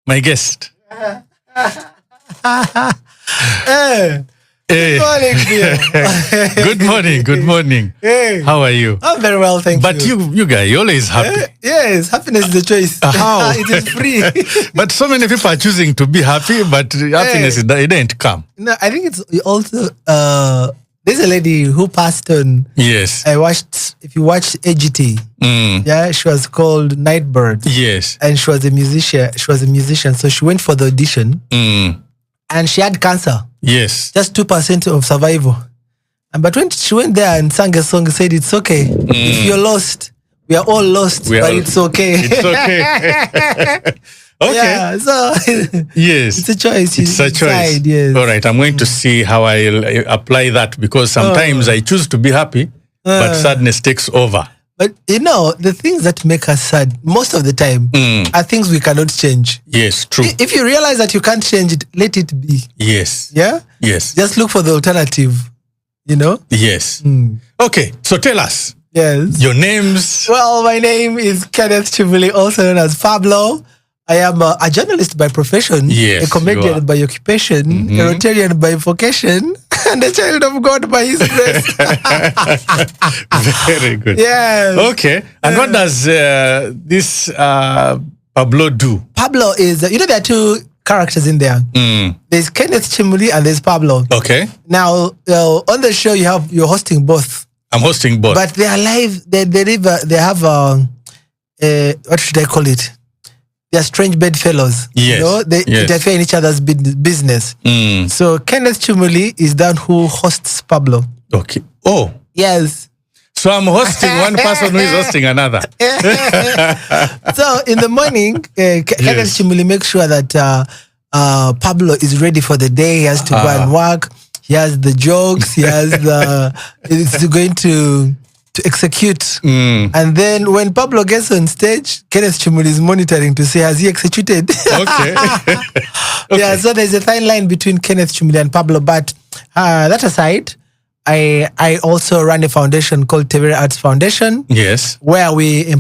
my guest. Good morning, dear. Good morning. Hey. How are you? I'm very well, thank But you. you guys, you're always happy. Yes, happiness is the choice. How? It is free. But so many people are choosing to be happy, but happiness, it didn't come. No, I think it's also, there's a lady who passed on. Yes. If you watch E18, yeah, she was called Nightbird. Yes. And she was a musician. So she went for the audition and she had cancer. Yes. Just 2% of survival. But when she went there and sang a song, said, it's okay. If you're lost, we are all lost, but it's okay. It's okay. Okay. Yeah, so yes. It's a choice. It's a choice. Yes. All right. I'm going to see how I'll apply that, because sometimes I choose to be happy, but sadness takes over. But the things that make us sad most of the time are things we cannot change. Yes, true. If you realize that you can't change it, let it be. Yes. Yeah? Yes. Just look for the alternative, Yes. Okay, so tell us. Yes. Your names. Well, my name is Kenneth, Kimuli, also known as Pablo. I am a journalist by profession, yes, a comedian by occupation, a Rotarian by vocation, and a child of God by his grace. Very good. Yes. Okay. And what does this Pablo do? Pablo is, there are two characters in there. There's Kenneth Kimuli and there's Pablo. Okay. Now, on the show, you're hosting both. I'm hosting both. But they are live. They have what should I call it? They are strange bedfellows. Yes. They interfere in each other's business. So Kenneth Kimuli is the one who hosts Pablo. Okay. Oh. Yes. So I'm hosting one person who is hosting another. So in the morning, Kenneth Kimuli makes sure that Pablo is ready for the day. He has to go and work. He has the jokes. He has he's going to execute. And then when Pablo gets on stage, Kenneth Kimuli is monitoring to see, has he executed? Okay. Yeah, so there's a fine line between Kenneth Kimuli and Pablo. But that aside, I also run a foundation called Tevere Arts Foundation. Yes. Where we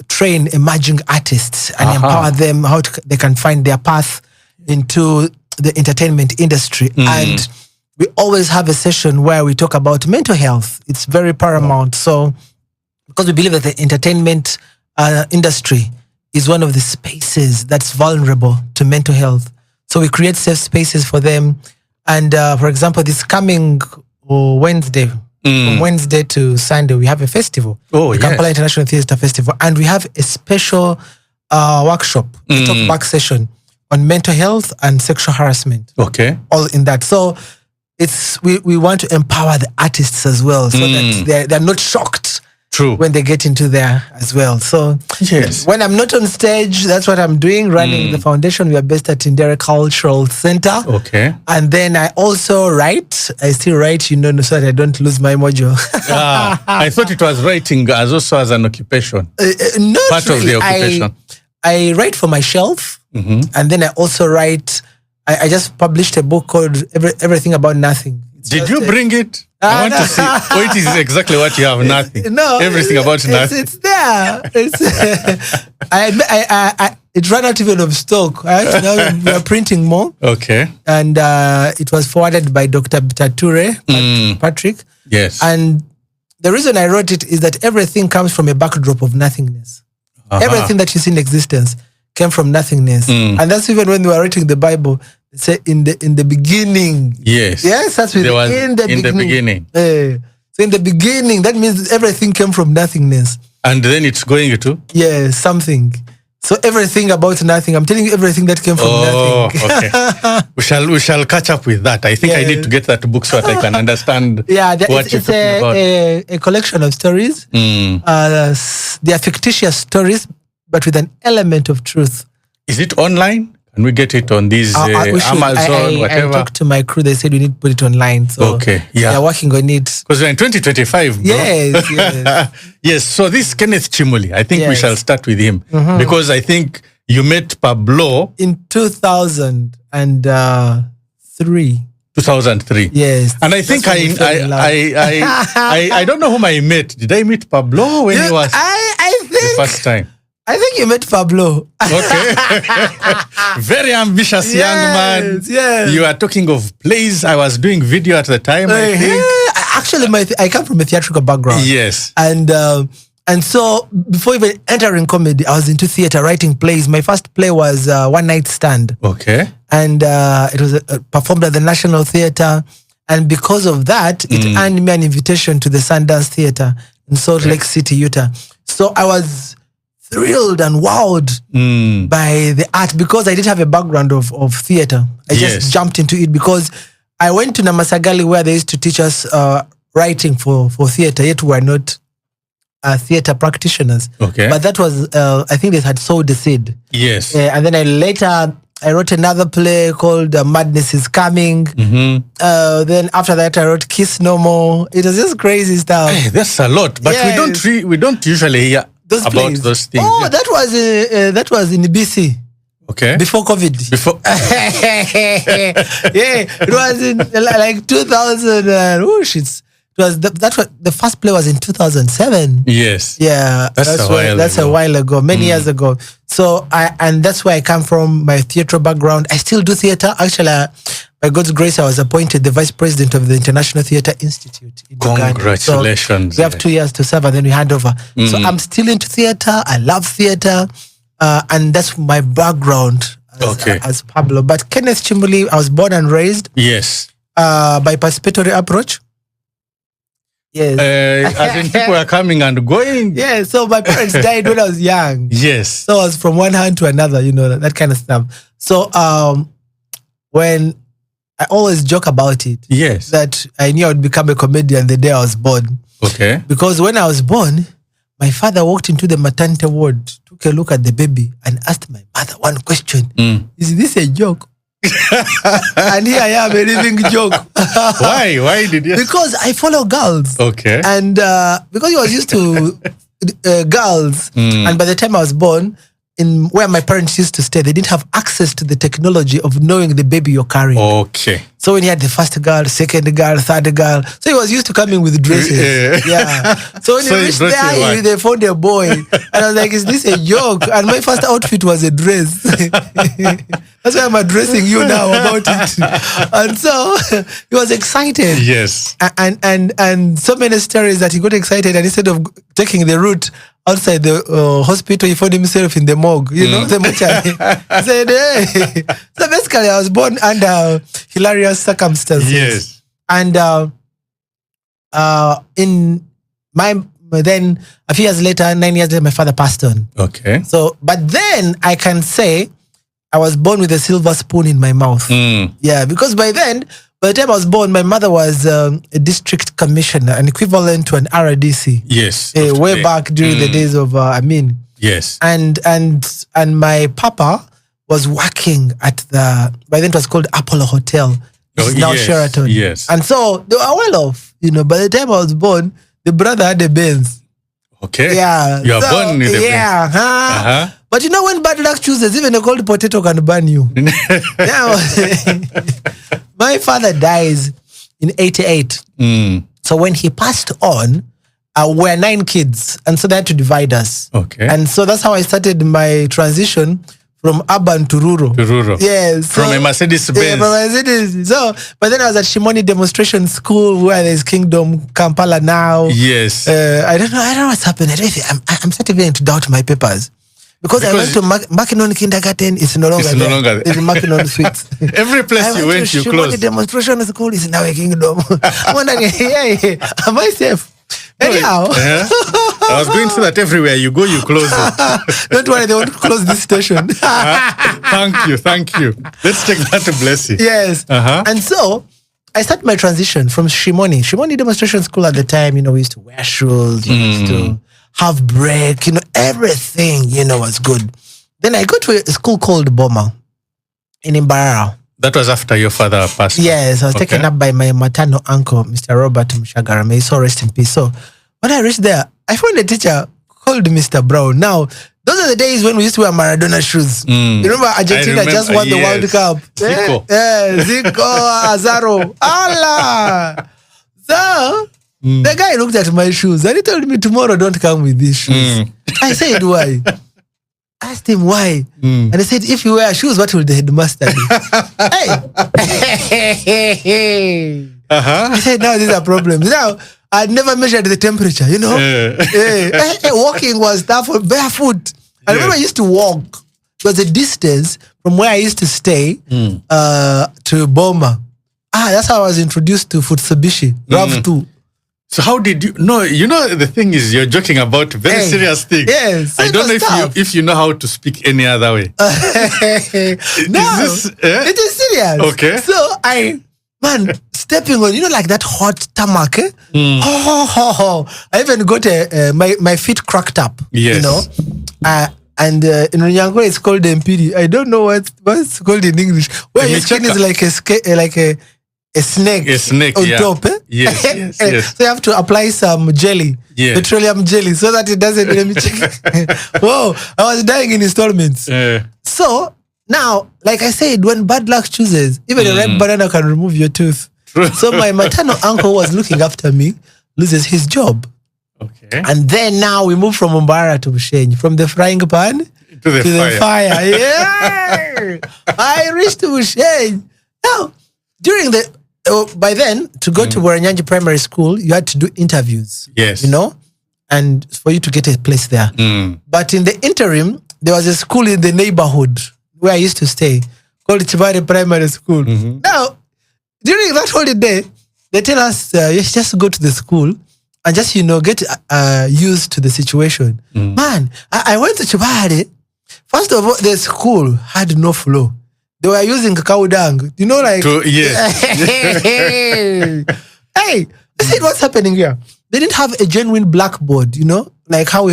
train emerging artists and empower them they can find their path into the entertainment industry. And we always have a session where we talk about mental health. It's very paramount. So, because we believe that the entertainment industry is one of the spaces that's vulnerable to mental health. So we create safe spaces for them. And for example, this coming Wednesday, from Wednesday to Sunday, we have a festival. The Kampala International Theatre Festival. And we have a special workshop, a talk-back session on mental health and sexual harassment. Okay. All in that. So we want to empower the artists as well, so that they're not shocked when they get into there as well. So when I'm not on stage, that's what I'm doing, running the foundation. We are based at Indere Cultural Center. Okay. And then I also write. I still write, so that I don't lose my mojo. I thought it was writing as an occupation. Not part really. of the occupation. I write for myself, and then I also write. I just published a book called Everything About Nothing. Did you bring it? I want to see. What is exactly what you have? Nothing. No. Everything about nothing. It's there. It ran out even of stock. Now we are printing more. Okay. And it was forwarded by Dr. Tature, Patrick. Yes. And the reason I wrote it is that everything comes from a backdrop of nothingness. Everything that you see in existence came from nothingness. And that's even when we were writing the Bible. Say in the beginning. Yes. Yes, that's with in the beginning. So in the beginning, that means everything came from nothingness. And then it's going to? Yeah, something. So everything about nothing. I'm telling you everything that came from nothing. Okay. We shall catch up with that. I think I need to get that book so that I can understand what you're talking about. It's a collection of stories. They are fictitious stories, but with an element of truth. Is it online? Can we get it on these Amazon, whatever? I talked to my crew. They said we need to put it online. So they're working on it. Because we're in 2025, bro. Yes. Yes. So this Kenneth Kimuli, I think we shall start with him. Because I think you met Pablo in 2003. 2003. Yes. And I think I don't know whom I met. Did I meet Pablo when he was I think the first time? I think you met Pablo. Okay. Very ambitious young man. Yes. You are talking of plays. I was doing video at the time, I think. Actually, I come from a theatrical background. Yes. And so before even entering comedy, I was into theater, writing plays. My first play was One Night Stand. Okay. And it was performed at the National Theatre. And because of that, it earned me an invitation to the Sundance Theatre in Salt Lake City, Utah. So I was thrilled and wowed by the art because I didn't have a background of theater. I just jumped into it because I went to Namasagali where they used to teach us writing for theater, yet we were not theater practitioners. Okay. But that was, I think they had sowed the seed. Yes. And then I wrote another play called Madness is Coming. Then after that, I wrote Kiss No More. It was just crazy stuff. Hey, that's a lot, but we don't usually hear about plays. those things. Oh, that was in BC. Okay. Before COVID. Before. It was in like 2000. The first play was in 2007. Yes. Yeah. That's a while ago, many years ago. So and that's where I come from, my theater background. I still do theater. Actually, by God's grace, I was appointed the vice president of the International Theater Institute in Uganda. Congratulations. So we have 2 years to serve and then we hand over. So I'm still into theater. I love theater. And that's my background as Pablo. But Kenneth Kimuli, I was born and raised. Yes. By participatory approach. Yes. As in people are coming and going. Yeah, so my parents died when I was young. Yes. So I was from one hand to another, that kind of stuff. So when I always joke about it, that I knew I would become a comedian the day I was born. Okay. Because when I was born, my father walked into the maternity ward, took a look at the baby, and asked my mother one question. Is this a joke? And here I am, a living joke. Why? Why did you? Because I follow girls. Okay. And because he was used to girls, and by the time I was born, in where my parents used to stay, they didn't have access to the technology of knowing the baby you're carrying. Okay. So when he had the first girl, second girl, third girl, so he was used to coming with dresses. Yeah. So when he reached there, they found a boy. And I was like, is this a joke? And my first outfit was a dress. That's why I'm addressing you now about it. And so he was excited. Yes. And so many stories that he got excited, and instead of taking the route outside the hospital, he found himself in the morgue, the mortuary. He said, hey. So basically, I was born under hilarious circumstances. Yes. And then a few years later, 9 years later, my father passed on. Okay. So, but then I can say I was born with a silver spoon in my mouth. Yeah, because by the time I was born, my mother was a district commissioner, an equivalent to an RDC. Yes. Way back during the days of Amin. Yes. And my papa was working at by then it was called Apollo Hotel. It's now Sheraton. Yes. And so they were well off. By the time I was born, the brother had a Benz. Okay. Yeah. You are born with a Benz. Yeah. But when bad luck chooses, even a cold potato can burn you. My father dies in 88. So when he passed on, we're 9 kids. And so they had to divide us. Okay. And so that's how I started my transition from urban to rural. Yes. From a Mercedes-Benz. Yeah, from a Mercedes. So, but then I was at Shimoni Demonstration School where there's Kingdom, Kampala now. Yes. I don't know what's happening. I'm starting to doubt my papers. Because I went to Makinon Kindergarten, it's no longer there. It's Makinon Suites. Every place you went, you closed. The demonstration school is now a Kingdom. I'm wondering, am I safe? Anyhow. I was going to say that everywhere you go, you close it. Don't worry, they won't close this station. Thank you. Let's take that to bless you. Yes. And so, I started my transition from Shimoni Demonstration School at the time, we used to wear shoes, we used to have break, everything, was good. Then I go to a school called Boma in Imbarara. That was after your father passed. Yes, I was taken up by my maternal uncle, Mr. Robert Mshagara. May he so rest in peace. So when I reached there, I found a teacher called Mr. Brown. Now, those are the days when we used to wear Maradona shoes. You remember Argentina just won the World Cup? Zico. Zico, Azaro. Allah! So, the guy looked at my shoes and he told me, tomorrow don't come with these shoes. I said, why? asked him why. And he said, if you wear shoes, what will the headmaster do? Hey. He said, now these are problems. Now, I never measured the temperature, you know. Walking was tough, barefoot. I remember I used to walk. It was a distance from where I used to stay to Boma. That's how I was introduced to Futsubishi, RAV2. So how did you? No, you know the thing is, you're joking about very serious things. Yes, I don't know if you know how to speak any other way. No, it is serious. Okay. So stepping on, like that hot tarmac. I even got my feet cracked up. Yes. You know, and in Runyankole it's called MPD. I don't know what's called in English. Where your skin is like a snake on top. Yes. So you have to apply some jelly, petroleum jelly, so that it doesn't. Let me check. Whoa, I was dying in installments. So now, like I said, when bad luck chooses, even a ripe banana can remove your tooth. So my maternal uncle was looking after me, loses his job. Okay. And then now we move from Umbara to Bushenyi, from the frying pan to the fire. Yeah. I reached Bushenyi. Now, by then, to go to Waranyanji Primary School, you had to do interviews. Yes. You know, and for you to get a place there. But in the interim, there was a school in the neighborhood where I used to stay called Chibari Primary School. Now, during that holiday, they tell us you should just go to the school and just, get used to the situation. Man, I went to Chibari. First of all, the school had no floor. They were using cow dung. Like... Hey, I said, what's happening here? They didn't have a genuine blackboard, like how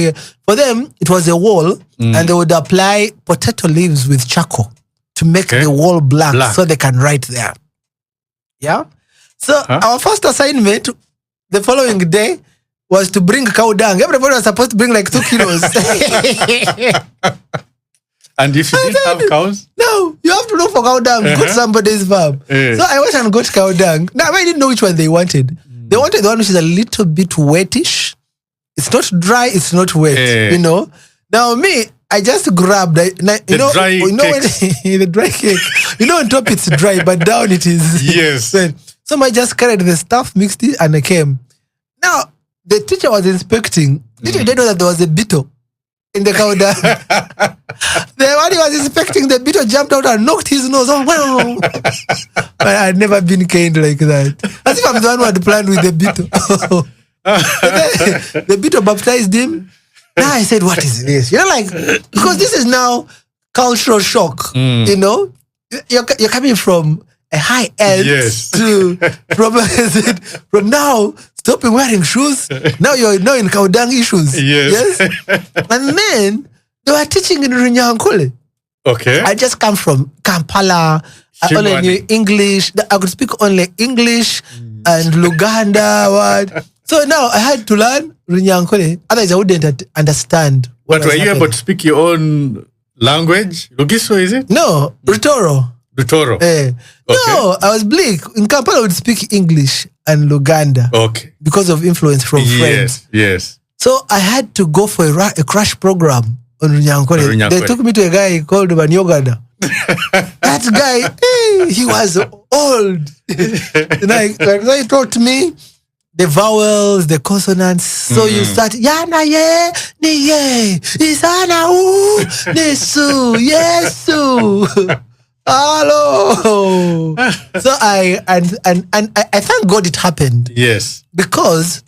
for them, it was a wall and they would apply potato leaves with charcoal to make the wall black so they can write there. Yeah? So our first assignment the following day was to bring cow dung. Everybody was supposed to bring like 2 kilos. And if you didn't have cows? No, you have to look for cow dung. Go to somebody's farm. So I went and got cow dung. Now, I didn't know which one they wanted. They wanted the one which is a little bit wettish. It's not dry, it's not wet, Now, me, I just grabbed, the dry cake. On top it's dry, but down it is. Yes. So I just carried the stuff, mixed it, and I came. Now, the teacher was inspecting. Didn't know that there was a beetle in the cow dung. The one he was inspecting, the beetle jumped out and knocked his nose. But I had never been caned like that. As if I'm the one who had planned with the beetle. The beetle baptized him. Now I said, what is this? Because this is now cultural shock. You're coming from a high end to from now stopping wearing shoes. Now you're in cow dung issues. Yes. And then they were teaching in Runyankole. Okay. I just come from Kampala. I only knew English. I could speak only English and Luganda. So now I had to learn Runyankole. Otherwise I wouldn't understand. But were you able to speak your own language? Lugiso, is it? No, Rutoro. Rutoro. Okay. No, I was bleak. In Kampala I would speak English and Luganda. Okay. Because of influence from friends. Yes. So I had to go for a crash program on Runyankole. They took me to a guy called Banyogada. That guy, he was old. He taught me the vowels, the consonants. So you start, yana ye, ni ye, isana u, nesu, yesu. Hello. So I thank God it happened. Yes. Because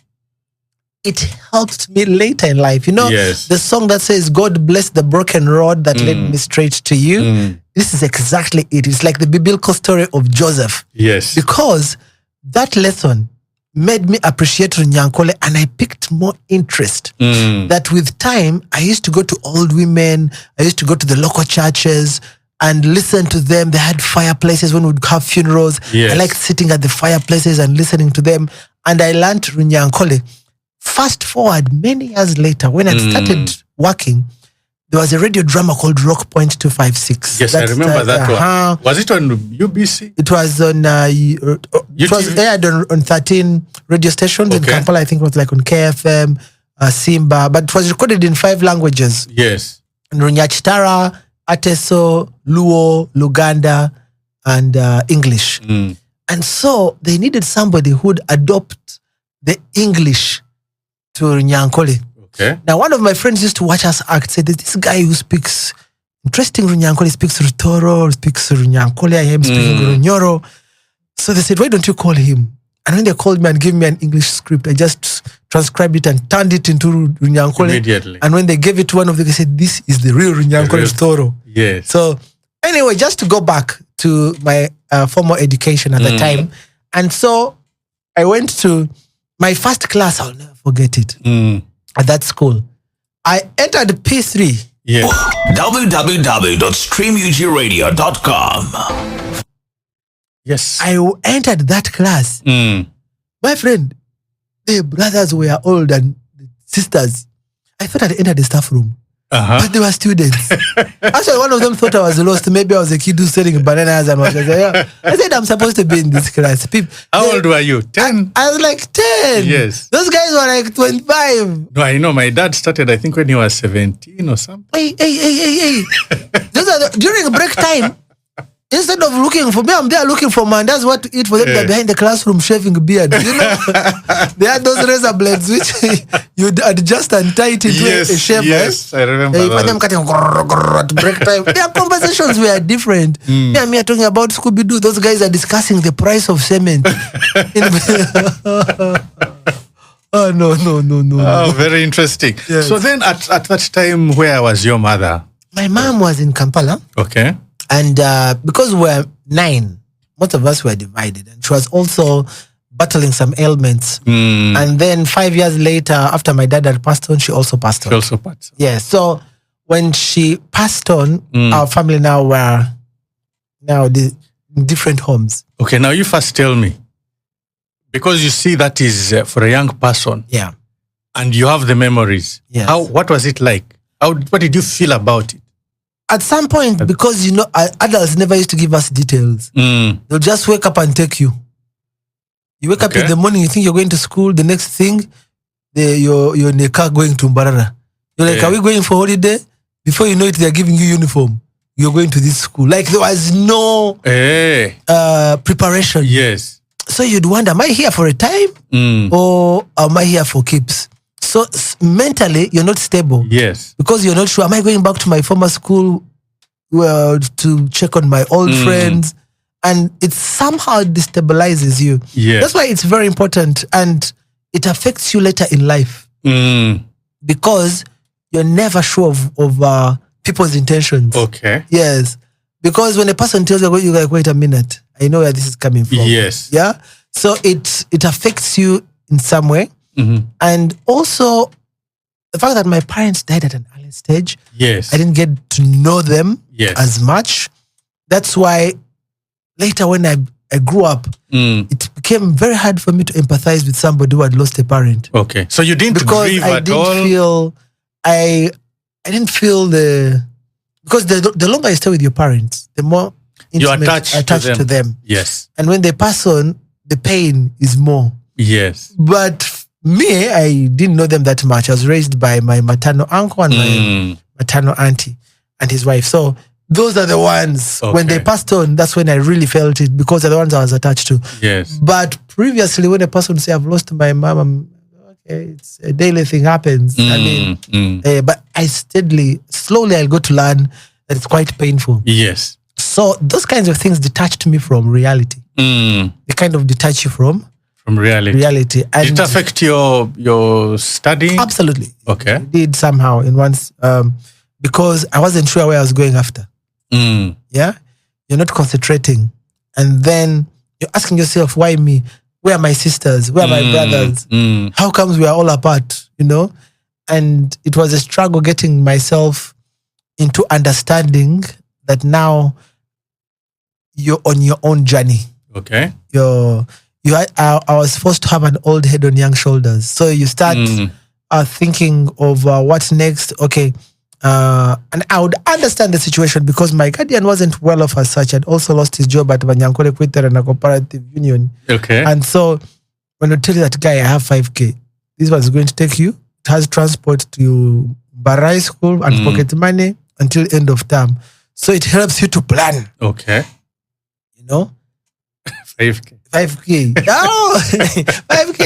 it helped me later in life. The song that says, God bless the broken road that led me straight to you. This is exactly it. It's like the biblical story of Joseph. Yes. Because that lesson made me appreciate Runyankole and I picked more interest. That with time, I used to go to old women. I used to go to the local churches and listen to them. They had fireplaces when we'd have funerals. Yes. I liked sitting at the fireplaces and listening to them. And I learned Runyankole. Fast forward many years later, when I started working, there was a radio drama called Rock Point 256. Yes, I remember that one. Was it on UBC? It was on. It was aired on 13 radio stations in Kampala. I think it was like on KFM, Simba, but it was recorded in 5 languages. Yes. Runyachitara, Ateso, Luo, Luganda, and English. And so they needed somebody who would adopt the English to Runyankole. Okay. Now, one of my friends used to watch us act, said, there's this guy who speaks interesting Runyankole, speaks Rutoro, speaks Runyankole, I am speaking Runyoro. So they said, why don't you call him? And when they called me and gave me an English script, I just transcribed it and turned it into Runyankole. Immediately. And when they gave it to one of them, they said, this is the real Runyankole Rutoro. Yes. So anyway, just to go back to my formal education at the time. And so I went to my first class, I'll never forget it, at that school. I entered P3. Yes. www.streamugiradio.com. Yes. I entered that class. My friend, the brothers were old and the sisters. I thought I'd entered the staff room. But they were students. Actually, one of them thought I was lost. Maybe I was a kid who's selling bananas and was like, yeah. I said, I'm supposed to be in this class. How old were you? 10? I was like 10. Yes. Those guys were like 25. No, I know. My dad started, I think, when he was 17 or something. Hey. Those are during break time. Instead of looking for me, I'm there looking for man. That's what to eat for them. They're behind the classroom shaving beard. You know, they had those razor blades which you'd adjust and tie it into a shave. Yes, I remember that. Them cutting at break time. Their conversations were different. Yeah, me are talking about Scooby-Doo. Those guys are discussing the price of cement. Oh, no. Oh, very interesting. Yes. So then at that time, where was your mother? My mom was in Kampala. Okay. And because we're 9, most of us were divided. And she was also battling some ailments. And then 5 years later, after my dad had passed on, she also passed on. Yeah. So when she passed on, our family now were in different homes. Okay. Now you first tell me, because you see that is for a young person. Yeah. And you have the memories. Yes. What was it like? What did you feel about it? At some point, because, you know, adults never used to give us details. They'll just wake up and take you. You wake up in the morning, you think you're going to school. The next thing, you're in a car going to Mbarara. You're like, are we going for holiday? Before you know it, they're giving you uniform. You're going to this school. Like there was no preparation. Yes. So you'd wonder, am I here for a time? Or am I here for keeps? So mentally, you're not stable. Yes. Because you're not sure, am I going back to my former school to check on my old friends? And it somehow destabilizes you. Yes. That's why it's very important. And it affects you later in life. Because you're never sure of people's intentions. Okay. Yes. Because when a person tells you, you're like, wait a minute, I know where this is coming from. Yes. Yeah. So it affects you in some way. And also the fact that my parents died at an early stage. Yes. I didn't get to know them as much. That's why later when I grew up, it became very hard for me to empathize with somebody who had lost a parent. Okay. So you didn't grieve at all? I didn't feel because the longer you stay with your parents, the more you're attached to them. Yes. And when they pass on, the pain is more. Yes. But me, I didn't know them that much. I was raised by my maternal uncle and my maternal auntie and his wife. So those are the ones, when they passed on, that's when I really felt it because they're the ones I was attached to. Yes. But previously, when a person say, I've lost my mom, it's a daily thing happens. I mean, but slowly I'll go to learn that it's quite painful. Yes. So those kinds of things detached me from reality. They kind of detach you from reality. And did it affect your studying? Absolutely. Okay. It did somehow in once because I wasn't sure where I was going after. Yeah. You're not concentrating. And then you're asking yourself, why me? Where are my sisters? Where are my brothers? How comes we are all apart? You know? And it was a struggle getting myself into understanding that now you're on your own journey. Okay. I was forced to have an old head on young shoulders. So you start thinking of what's next. Okay. And I would understand the situation because my guardian wasn't well off as such. I'd also lost his job at Vanyankole Quitter and a cooperative union. Okay. And so when I tell you that guy, I have 5K, this was going to take you. It has transport to Barai School and pocket money. until end of term. So it helps you to plan, Okay. 5K. 5K. Oh, 5K.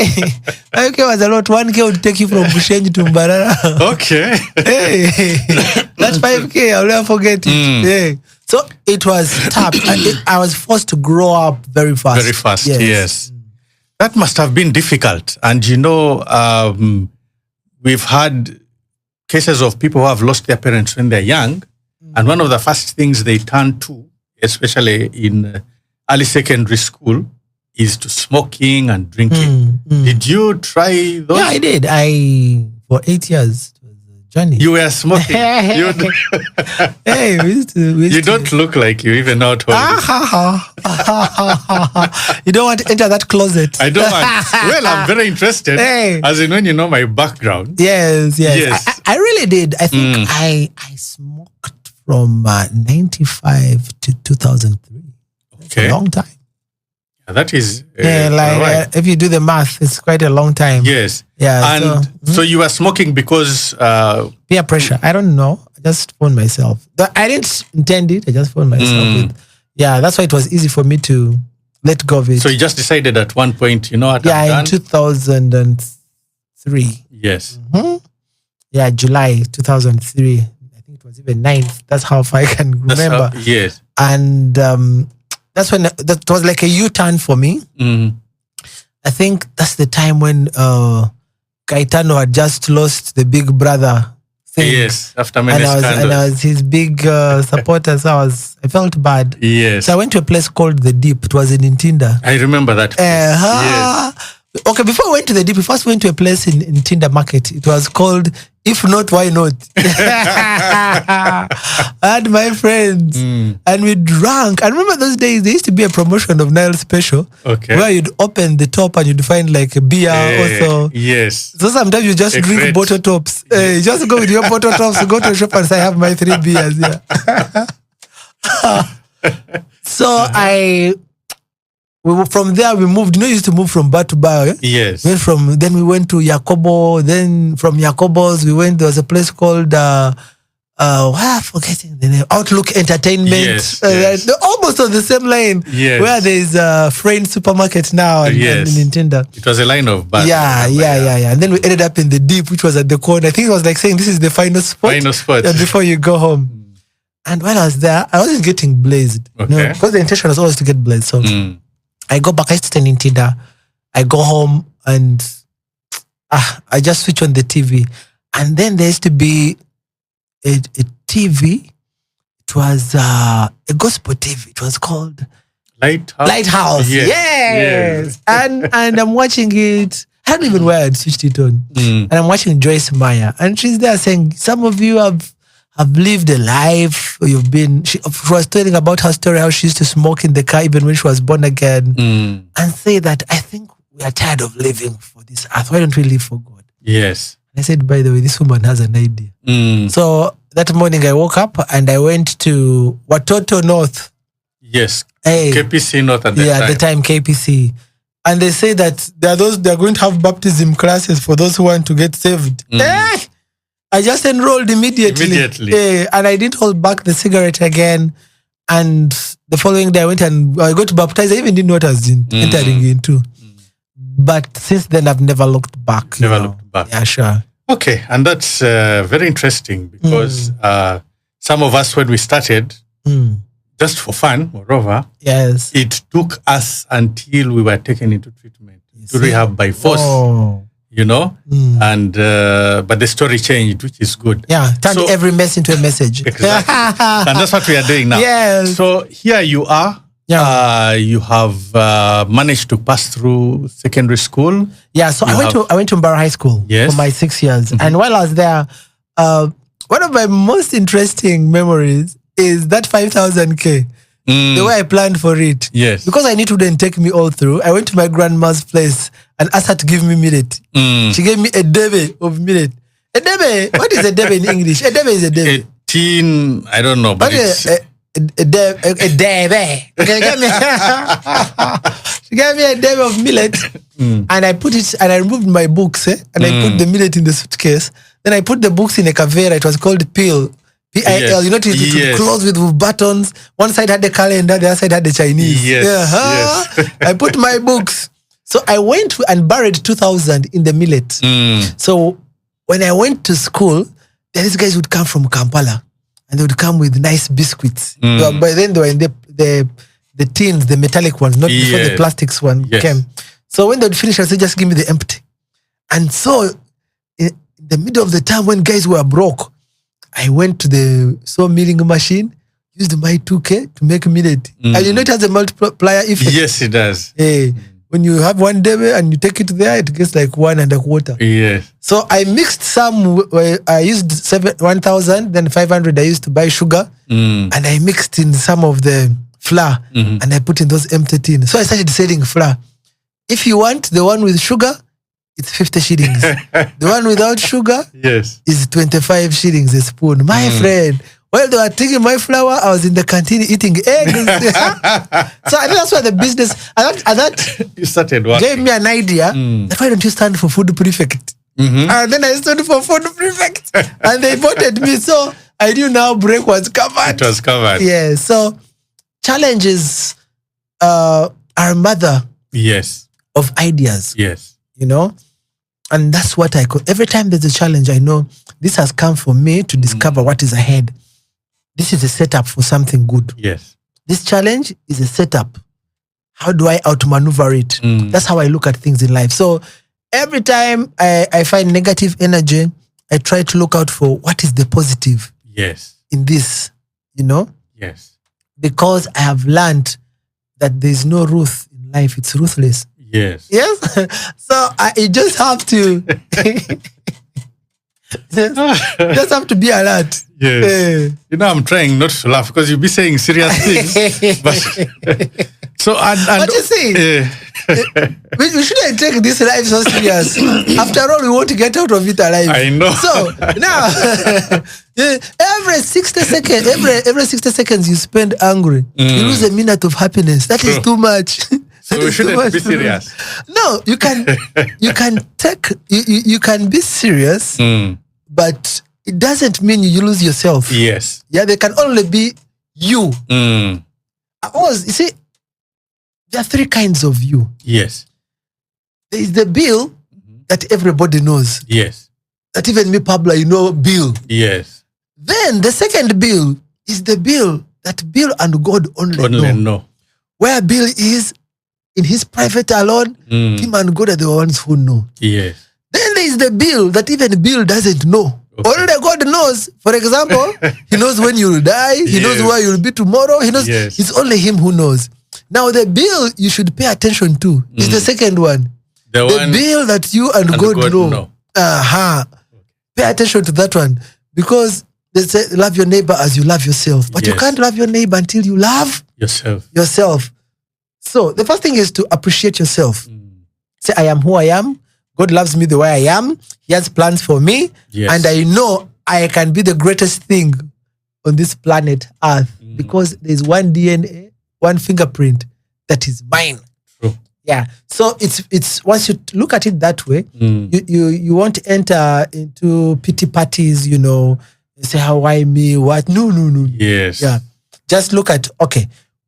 5K was a lot. 1K would take you from Bushenyi to Mbarara. Okay. Hey, that's 5K. I'll never forget it. Yeah. So it was tough. I was forced to grow up very fast. Very fast, yes. That must have been difficult. And we've had cases of people who have lost their parents when they're young. And one of the first things they turn to, especially in early secondary school, is to smoking and drinking. Did you try those? Yeah, I did. For 8 years. It was a journey. You were smoking. Hey, we used to. You don't look like you even know how to. You don't want to enter that closet. I don't want. Well, I'm very interested. Hey. As in when you know my background. Yes. I really did. I think I smoked from 95 to 2003. That's a long time. Yeah, that is. If you do the math, it's quite a long time. Yes. Yeah. And so you were smoking because. Peer pressure. I don't know. I just found myself. I didn't intend it. I just found myself. That's why it was easy for me to let go of it. So you just decided at one point, what I've done? In 2003. Yes. Yeah, July 2003. I think it was even 9th. That's how far I can remember. Yes. And that's when that was like a U-turn for me. I think that's the time when Gaetano had just lost the Big Brother thing. Yes, after many scandals. And I was his big supporter, so I felt bad. Yes. So I went to a place called The Deep. It was in Ntinda. I remember that place. Yes. Okay, before I went to The Deep, we first went to a place in Ntinda Market. It was called If Not, Why Not? I had my friends and we drank. I remember those days, there used to be a promotion of Nile Special where you'd open the top and you'd find like a beer also. Yes. So sometimes you just drink bottle tops. You just go with your bottle tops, go to a shop and say, I have my 3 beers. Yeah. So from there we moved. We used to move from bar to bar. Yes. Then we went to Yakobo. Then from Yakobo's we went. There was a place called I'm forgetting the name. Outlook Entertainment. Yes. They're almost on the same lane. Yes. Where there's a Friend Supermarket now and Nintendo. It was a line of bars. Yeah. And then we ended up in The Deep, which was at the corner. I think it was like saying this is the final spot. Before you go home. And when I was there, I wasn't getting blazed. Because the intention was always to get blazed. So I go back, I stay in Ntinda. I go home and I just switch on the TV. And then there used to be a TV. It was a gospel TV. It was called Lighthouse. Yes. And I'm watching it. I don't even know where I'd switched it on. And I'm watching Joyce Meyer. And she's there saying, some of you have lived a life. She was telling about her story, how she used to smoke in the car even when she was born again. And say that, I think we are tired of living for this earth. Why don't we live for God? Yes. I said, by the way, this woman has an idea. So that morning I woke up and I went to Watoto North. Yes. KPC North at the time. Yeah, at the time KPC. And they say that they're going to have baptism classes for those who want to get saved. I just enrolled immediately. And I didn't hold back the cigarette again. And the following day I went and I got baptized. I even didn't know what I was entering into. But since then, I've never looked back. Looked back. Yeah, sure. Okay. And that's very interesting because some of us, when we started, just for fun, moreover, it took us until we were taken into treatment, to rehab by force. And but the story changed, which is good. Yeah, turn every mess into a message. Exactly. And that's what we are doing now. Yes. So here you are. Yeah. You have managed to pass through secondary school. Yeah, so I went to Mbara High School for my 6 years. And while I was there, one of my most interesting memories is that 5,000K. The way I planned for it. Yes. Because I knew it wouldn't take me all through, I went to my grandma's place and asked her to give me millet. She gave me a debe of millet. A debe? What is a debe in English? A debe is a debe. I don't know, but it's... A debe. Okay, she gave me a debe of millet and I put it, and I removed my books and I put the millet in the suitcase. Then I put the books in a kavera. It was called Peel. PIL, you notice it would close with buttons. One side had the calendar, the other side had the Chinese. Yes. I put my books. So I went and buried 2000 in the millet. So when I went to school, these guys would come from Kampala and they would come with nice biscuits. So by then they were in the tins, the metallic ones, not before the plastics one came. So when they would finish, I said, just give me the empty. And so in the middle of the time when guys were broke, I went to the saw milling machine, used my 2K to make millet. And you know it has a multiplier effect. Yes, it does. When you have one debe and you take it there, it gets like 1.25. Yes. So I mixed some, I used 1,000, then 500 I used to buy sugar. And I mixed in some of the flour and I put in those empty tins. So I started selling flour. If you want the one with sugar, it's 50 shillings. The one without sugar is 25 shillings a spoon. My friend, while they were taking my flour, I was in the canteen eating eggs. So I think that's why the business, and that you started working. Gave me an idea. That why don't you stand for food prefect? And then I stood for food prefect. And they voted me. So I knew now break was covered. It was covered. Yeah. So challenges are mother of ideas. Yes. You know? And that's what I could. Every time there's a challenge, I know this has come for me to discover what is ahead. This is a setup for something good. Yes. This challenge is a setup. How do I outmaneuver it? That's how I look at things in life. So every time I find negative energy, I try to look out for what is the positive in this, you know? Yes. Because I have learned that there's no ruth in life. It's ruthless. Yes. Yes. So I just have to just have to be alert. Yes. You know, I'm trying not to laugh because you'll be saying serious things. But so what you say? We shouldn't take this life so serious. After all, we want to get out of it alive. I know. So now every 60 seconds, every 60 seconds you spend angry, you lose a minute of happiness. That is too much. So we shouldn't be serious. No, you can be serious, but it doesn't mean you lose yourself. Yes. Yeah, there can only be you. You see, there are three kinds of you. Yes. There is the Bill that everybody knows. Yes. That even me, Pablo, you know Bill. Yes. Then the second Bill is the Bill that Bill and God only know. Where Bill is in his private alone, him and God are the ones who know. Yes. Then there is the Bill that even Bill doesn't know. Okay. Only God knows. For example, he knows when you'll die. He knows where you'll be tomorrow. He knows. It's only him who knows. Now the Bill you should pay attention to is the second one. The Bill that you and God know. Pay attention to that one. Because they say love your neighbor as you love yourself. But you can't love your neighbor until you love yourself. So the first thing is to appreciate yourself. Say, I am who I am. God loves me the way I am. He has plans for me. And I know I can be the greatest thing on this planet Earth because there's one DNA, one fingerprint that is mine. True. Yeah. So it's once you look at it that way, you won't enter into pity parties, you know, say, how, why me, what? No. Yes. Yeah. Just look at, okay,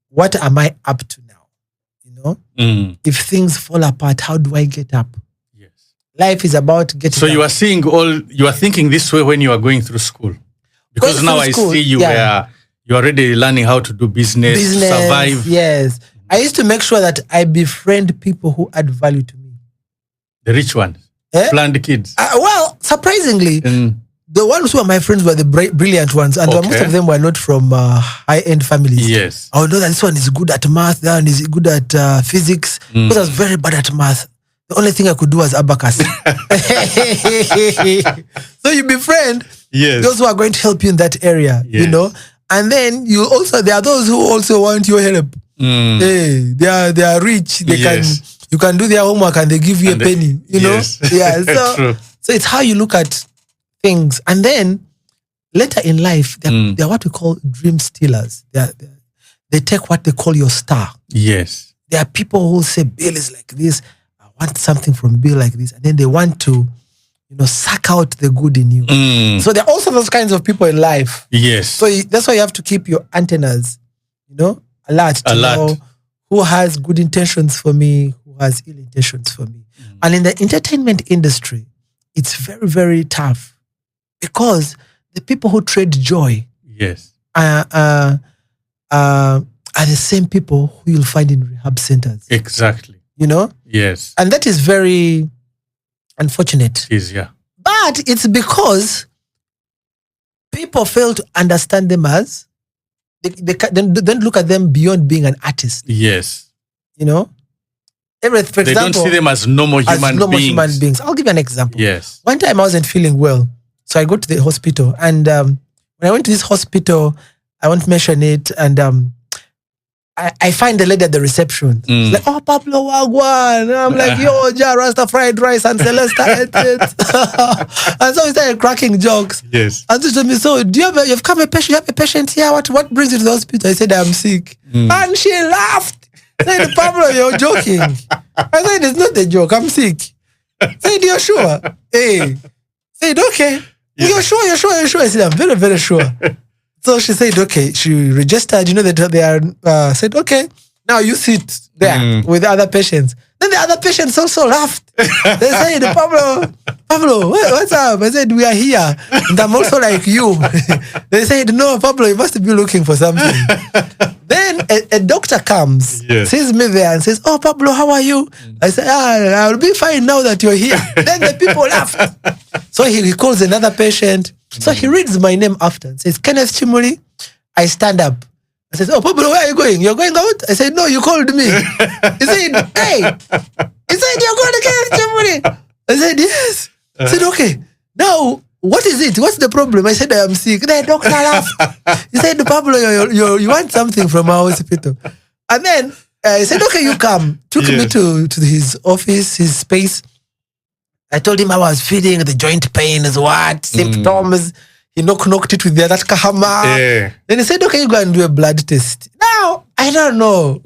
what am I up to now? If things fall apart, how do I get up? Yes. Life is about getting So up. you are thinking this way when you are going through school. Because now I see you're already learning how to do business, survive. Yes. I used to make sure that I befriend people who add value to me. The rich ones. Planned kids. Well, surprisingly, the ones who are my friends were the brilliant ones, and most of them were not from high-end families. Yes. I know that this one is good at math, that one is good at physics, because I was very bad at math. The only thing I could do was abacus. So you befriend those who are going to help you in that area, you know. And then there are those who also want your help. Hey, they are rich. You can do their homework and they give you a penny, you know. Yeah. So it's how you look at things. And then later in life, they're what we call dream stealers. They take what they call your star. Yes. There are people who say, Bill is like this. I want something from Bill like this. And then they want to, suck out the good in you. So there are also those kinds of people in life. Yes. So that's why you have to keep your antennas, alert to know who has good intentions for me, who has ill intentions for me. And in the entertainment industry, it's very, very tough because the people who trade joy Yes. are the same people who you'll find in rehab centers. Exactly. Yes. And that is very unfortunate. It is, yeah. But it's because people fail to understand them as they don't look at them beyond being an artist. Yes. For They example, don't see them as normal human beings. I'll give you an example. Yes. One time I wasn't feeling well, so I go to the hospital, and when I went to this hospital, I won't mention it, and I find the lady at the reception. She's like, "Oh, Pablo Wagwan." And I'm like, "Yo, Ja, Rasta fried rice and Celesta ate it." And so we started cracking jokes. Yes. And she told me, "So, you've come a patient? You have a patient here? What brings you to the hospital?" I said, "I'm sick." And she laughed. Said, "Pablo, you're joking." I said, "It's not a joke. I'm sick." Said, "You're sure?" Hey. Said, "Okay." Yeah. You're sure? I said, "I'm very, very sure." So she said, "Okay." She registered, that they are, said, "Okay, now you sit there with the other patients." Then the other patients also laughed. They said, Pablo, what's up? I said, "We are here. And I'm also like you." They said, "No, Pablo, you must be looking for something." Then a doctor comes, sees me there and says, "Oh, Pablo, how are you?" I said, "I'll be fine now that you're here." Then the people laughed. So he calls another patient. So he reads my name after and says, "Kenneth Kimuli." I stand up. I said, "Oh, Pablo, where are you going? You're going out?" I said, "No, you called me." He said, "Hey." He said, "You're going to Kenneth Kimuli." I said, "Yes." I said, "Okay. Now, what is it? What's the problem?" I said, "I am sick." The doctor laughed. He said, "Pablo, you want something from our hospital." And then I said, "Okay, you come." Took me to his office, his space. I told him I was feeling the joint pain is what? Symptoms. He knocked it with the other kahama. Yeah. Then he said, "Okay, you go and do a blood test." Now, I don't know.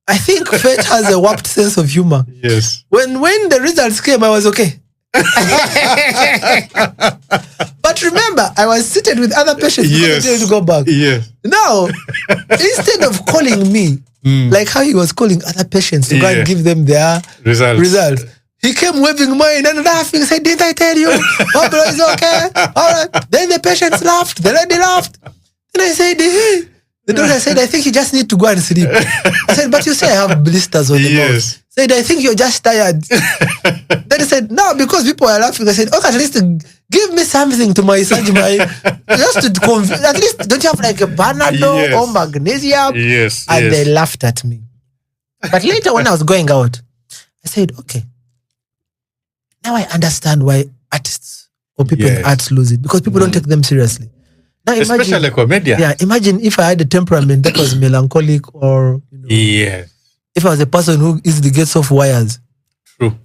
I think fate has a warped sense of humor. Yes. When the results came, I was okay. But remember, I was seated with other patients because I didn't go back. Yes. Now, instead of calling me, like how he was calling other patients to go and give them their results, he came waving mine and laughing. Said, "Didn't I tell you? Pablo is okay." All right. Then the patients laughed. The lady laughed. And I said, "Hey." The doctor said, "I think you just need to go and sleep." I said, "But you say I have blisters on the mouth." Said, "I think you're just tired." Then he said, "No, because people are laughing." I said, "Okay, at least give me something to massage my, just to at least, don't you have like a Panadol or magnesium?" And they laughed at me. But later when I was going out, I said, "Okay, now I understand why artists or people in arts lose it, because people don't take them seriously." Now imagine, especially comedians. Yeah, imagine if I had a temperament that was melancholic, or if I was a person who easily gets off wires. True.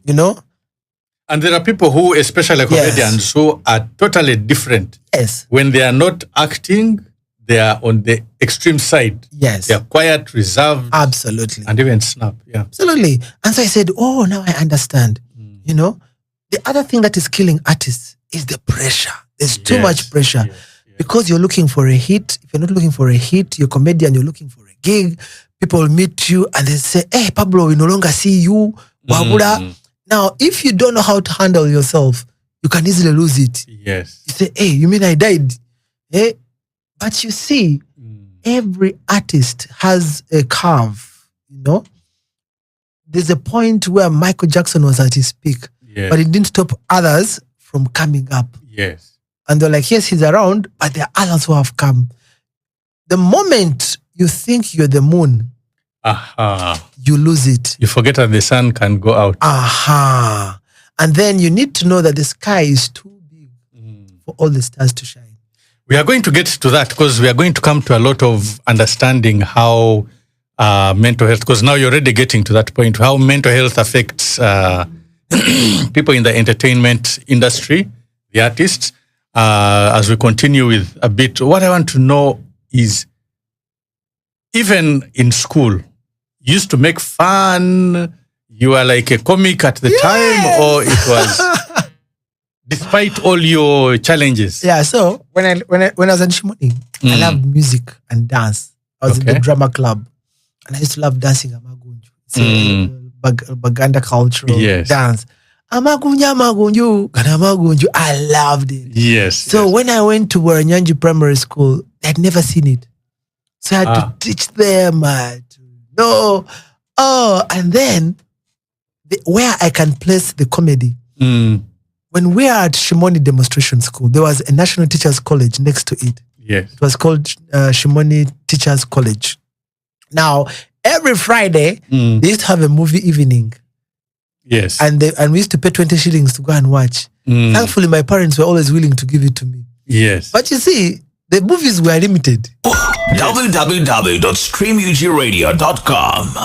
And there are people who, especially comedians, who are totally different. Yes. When they are not acting, they are on the extreme side. Yes. They are quiet, reserved. Absolutely. And even snap. Yeah. Absolutely. And so I said, "Oh, now I understand." The other thing that is killing artists is the pressure. There's too much pressure. Because you're looking for a hit. If you're not looking for a hit, you're a comedian, you're looking for a gig. People meet you and they say, "Hey, Pablo, we no longer see you." Now, if you don't know how to handle yourself, you can easily lose it. Yes. You say, "Hey, you mean I died?" But you see, every artist has a curve, There's a point where Michael Jackson was at his peak, but it didn't stop others from coming up. Yes. And they're like, yes, he's around, but there are others who have come. The moment you think you're the moon, you lose it. You forget that the sun can go out. And then you need to know that the sky is too big for all the stars to shine. We are going to get to that because we are going to come to a lot of understanding how mental health, because now you're already getting to that point, how mental health affects people in the entertainment industry, the artists. As we continue with a bit, what I want to know is, even in school, you used to make fun, you were like a comic at the time, or it was Despite all your challenges. Yeah, so when I was in Shimoni, I loved music and dance. I was in the drama club, and I used to love dancing amagunju. It's a Baganda cultural dance. Amagunju, kanamagunju. I loved it. Yes. So when I went to Waranyanji Primary School, I'd never seen it. So I had to teach them to know. Oh, and then where I can place the comedy. When we are at Shimoni Demonstration School, there was a National Teachers College next to it. Yes. It was called Shimoni Teachers College. Now, every Friday, they used to have a movie evening. Yes. And we used to pay 20 shillings to go and watch. Thankfully, my parents were always willing to give it to me. Yes. But you see, the movies were limited. www.streamugiradio.com.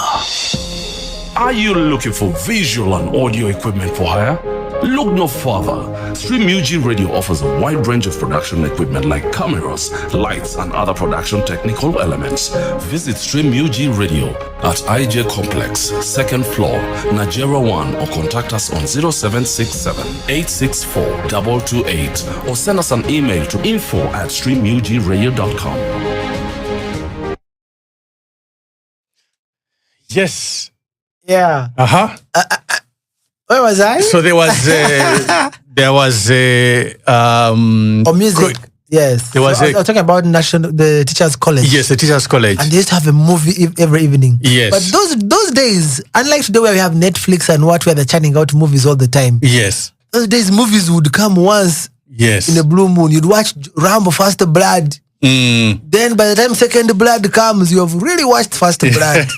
Are you looking for visual and audio equipment for hire? Look no further. Stream UG Radio offers a wide range of production equipment like cameras, lights, and other production technical elements. Visit Stream UG Radio at IJ Complex, 2nd floor, Nigeria 1, or contact us on 0767 864 228 or send us an email to info@streamugradio.com. Yes. Yeah. Where was I? So there was music. Yes. There was I was talking about the Teachers College. Yes, the Teachers College. And they used to have a movie every evening. Yes. But those days, unlike today where we have Netflix and where they're churning out movies all the time. Yes. Those days movies would come once in a blue moon. You'd watch Rambo First Blood. Then by the time Second Blood comes, you have really watched First Blood.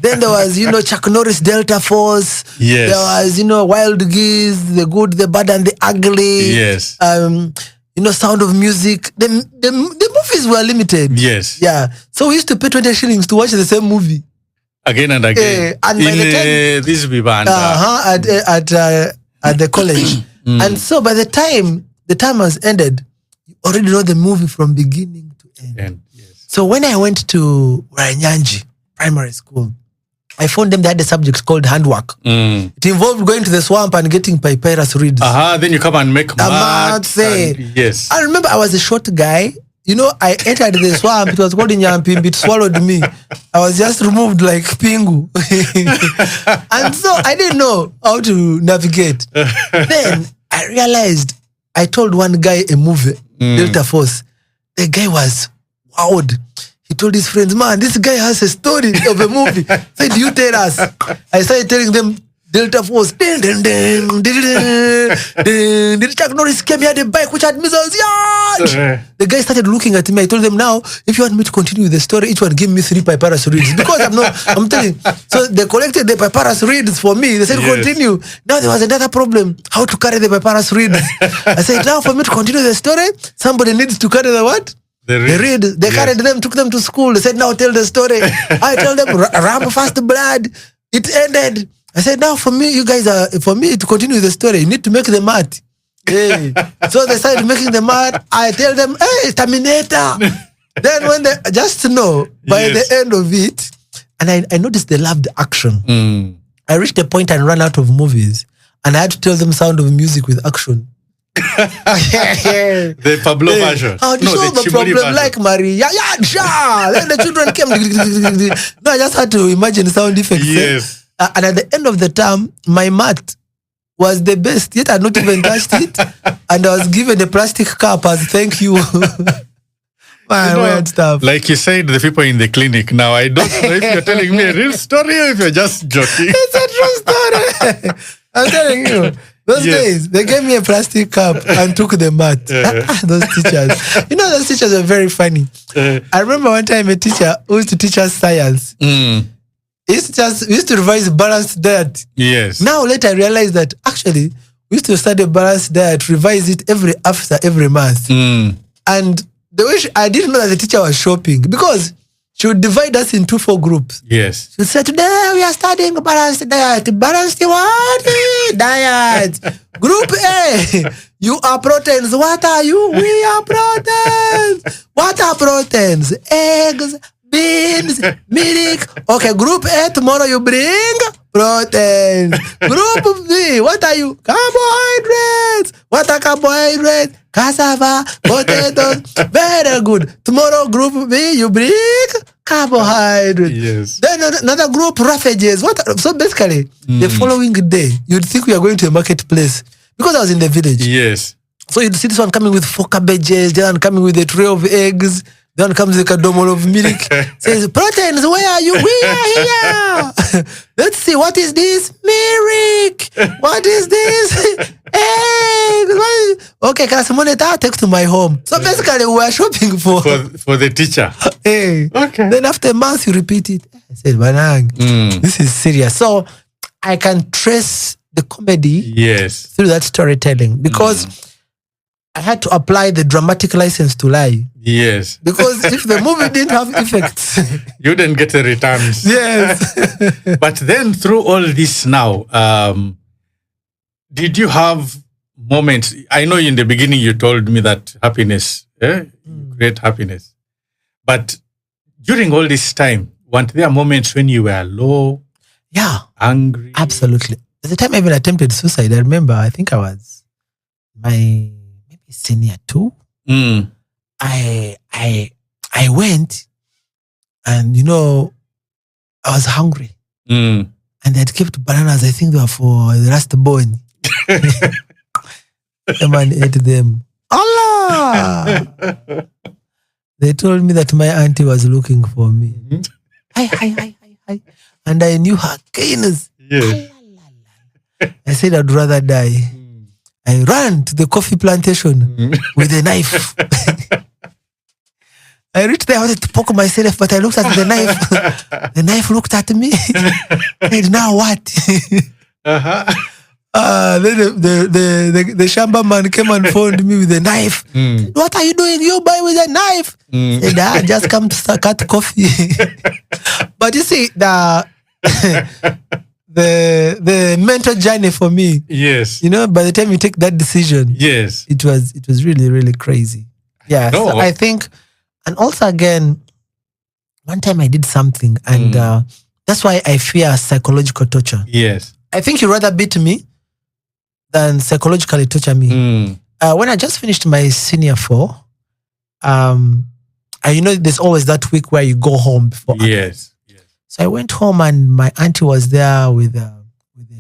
Then there was, Chuck Norris Delta Force. Yes. There was, Wild Geese, The Good, The Bad, and The Ugly. Yes. Sound of Music. The movies were limited. Yes. Yeah. So we used to pay 20 shillings to watch the same movie. Again and again. And by the time, this Vivanda. At the college. And so by the time was ended, you already know the movie from beginning to end. Yes. So when I went to Waranyanji Primary School, I found them, they had a subject called handwork. It involved going to the swamp and getting papyrus reeds. Then you come and make mats. Yes. I remember I was a short guy. I entered the swamp. It was called Nyampimbi. It swallowed me. I was just removed like Pingu. And so I didn't know how to navigate. Then I realized, I told one guy a movie, Delta Force. The guy was wowed. He told his friends, man, this guy has a story of a movie. Said, you tell us. I started telling them Delta Force. Chuck Norris came, he had a bike which had missiles. The guy started looking at me. I told them, now, if you want me to continue the story, each one give me 3 papyrus reeds. Because I'm telling you. So they collected the papyrus reeds for me. They said, continue. Now there was another problem. How to carry the papyrus reeds. I said, now for me to continue the story, somebody needs to carry the what? The reed. They carried them, took them to school. They said, now tell the story. I told them, Rambo First Blood. It ended. I said, now for me, for me to continue the story, you need to make the mat. Hey. So they started making the mat. I tell them, hey, Terminator. Then when just to know, by the end of it, and I noticed they loved action. I reached a point and ran out of movies. And I had to tell them Sound of Music with action. The Pablo version. How do you solve the problem version. Like Maria? Then the children came. No, I just had to imagine sound effects. Yes. And at the end of the term, my mat was the best. Yet I had not even touched it. And I was given a plastic cup as thank you. Weird stuff. Like you said, the people in the clinic. Now, I don't know if you're telling me a real story or if you're just joking. It's a true story. I'm telling you. Those days, they gave me a plastic cup and took the mat. Those teachers. Those teachers were very funny. I remember one time a teacher who used to teach us science. We used to revise balanced diet. Yes. Now later I realized that actually we used to study balanced diet, revise it after every month. And the way I didn't know that the teacher was shopping because she would divide us into 4 groups. Yes. She would say, today we are studying balanced diet. Balanced what? Diet. Group A, you are proteins. What are you? We are proteins. What are proteins? Eggs, beans, milk. Okay, group A, tomorrow you bring protein. Group B, what are you? Carbohydrates. What are carbohydrates? Cassava, potatoes. Very good. Tomorrow, group B, you bring carbohydrates. Yes. Then another group, roughages. So basically, the following day, you'd think we are going to a marketplace because I was in the village. Yes. So you'd see this one coming with 4 cabbages, the one coming with a tray of eggs, the one comes with a domino of milk. Says, proteins, where are you? We are here. Let's see, what is this? Milk. What is this? Eggs. Okay, Kalasamoneta, take to my home. So basically, we are shopping for the teacher. Hey. Okay. Then after a month, you repeat it. I said, Banang, this is serious. So I can trace the comedy through that storytelling because I had to apply the dramatic license to lie. Yes. Because if the movie didn't have effects, you didn't get the returns. Yes. But then through all this now, did you have moments? I know in the beginning you told me that happiness, great happiness. But during all this time, weren't there moments when you were low? Yeah. Angry? Absolutely. There's a time I even attempted suicide. I remember, I think I was maybe senior 2. I went and, I was hungry. And they'd kept bananas. I think they were for the last born. The man ate them. Allah! They told me that my auntie was looking for me. Hi. And I knew her kindness. Yes. I said I'd rather die. I ran to the coffee plantation with a knife. I reached there, I wanted to poke myself, but I looked at the knife. The knife looked at me. And now what? Then the shamba man came and phoned me with a knife. What are you doing? You boy with a knife? Said, I just come to cut coffee. But you see, the mental journey for me. Yes. By the time you take that decision, yes, it was really, really crazy. Yeah. No. So I think, and also again, one time I did something, and that's why I fear psychological torture. Yes. I think you'd rather beat me than psychologically torture me. When I just finished my senior 4, there's always that week where you go home before. Yes. So I went home and my auntie was there with a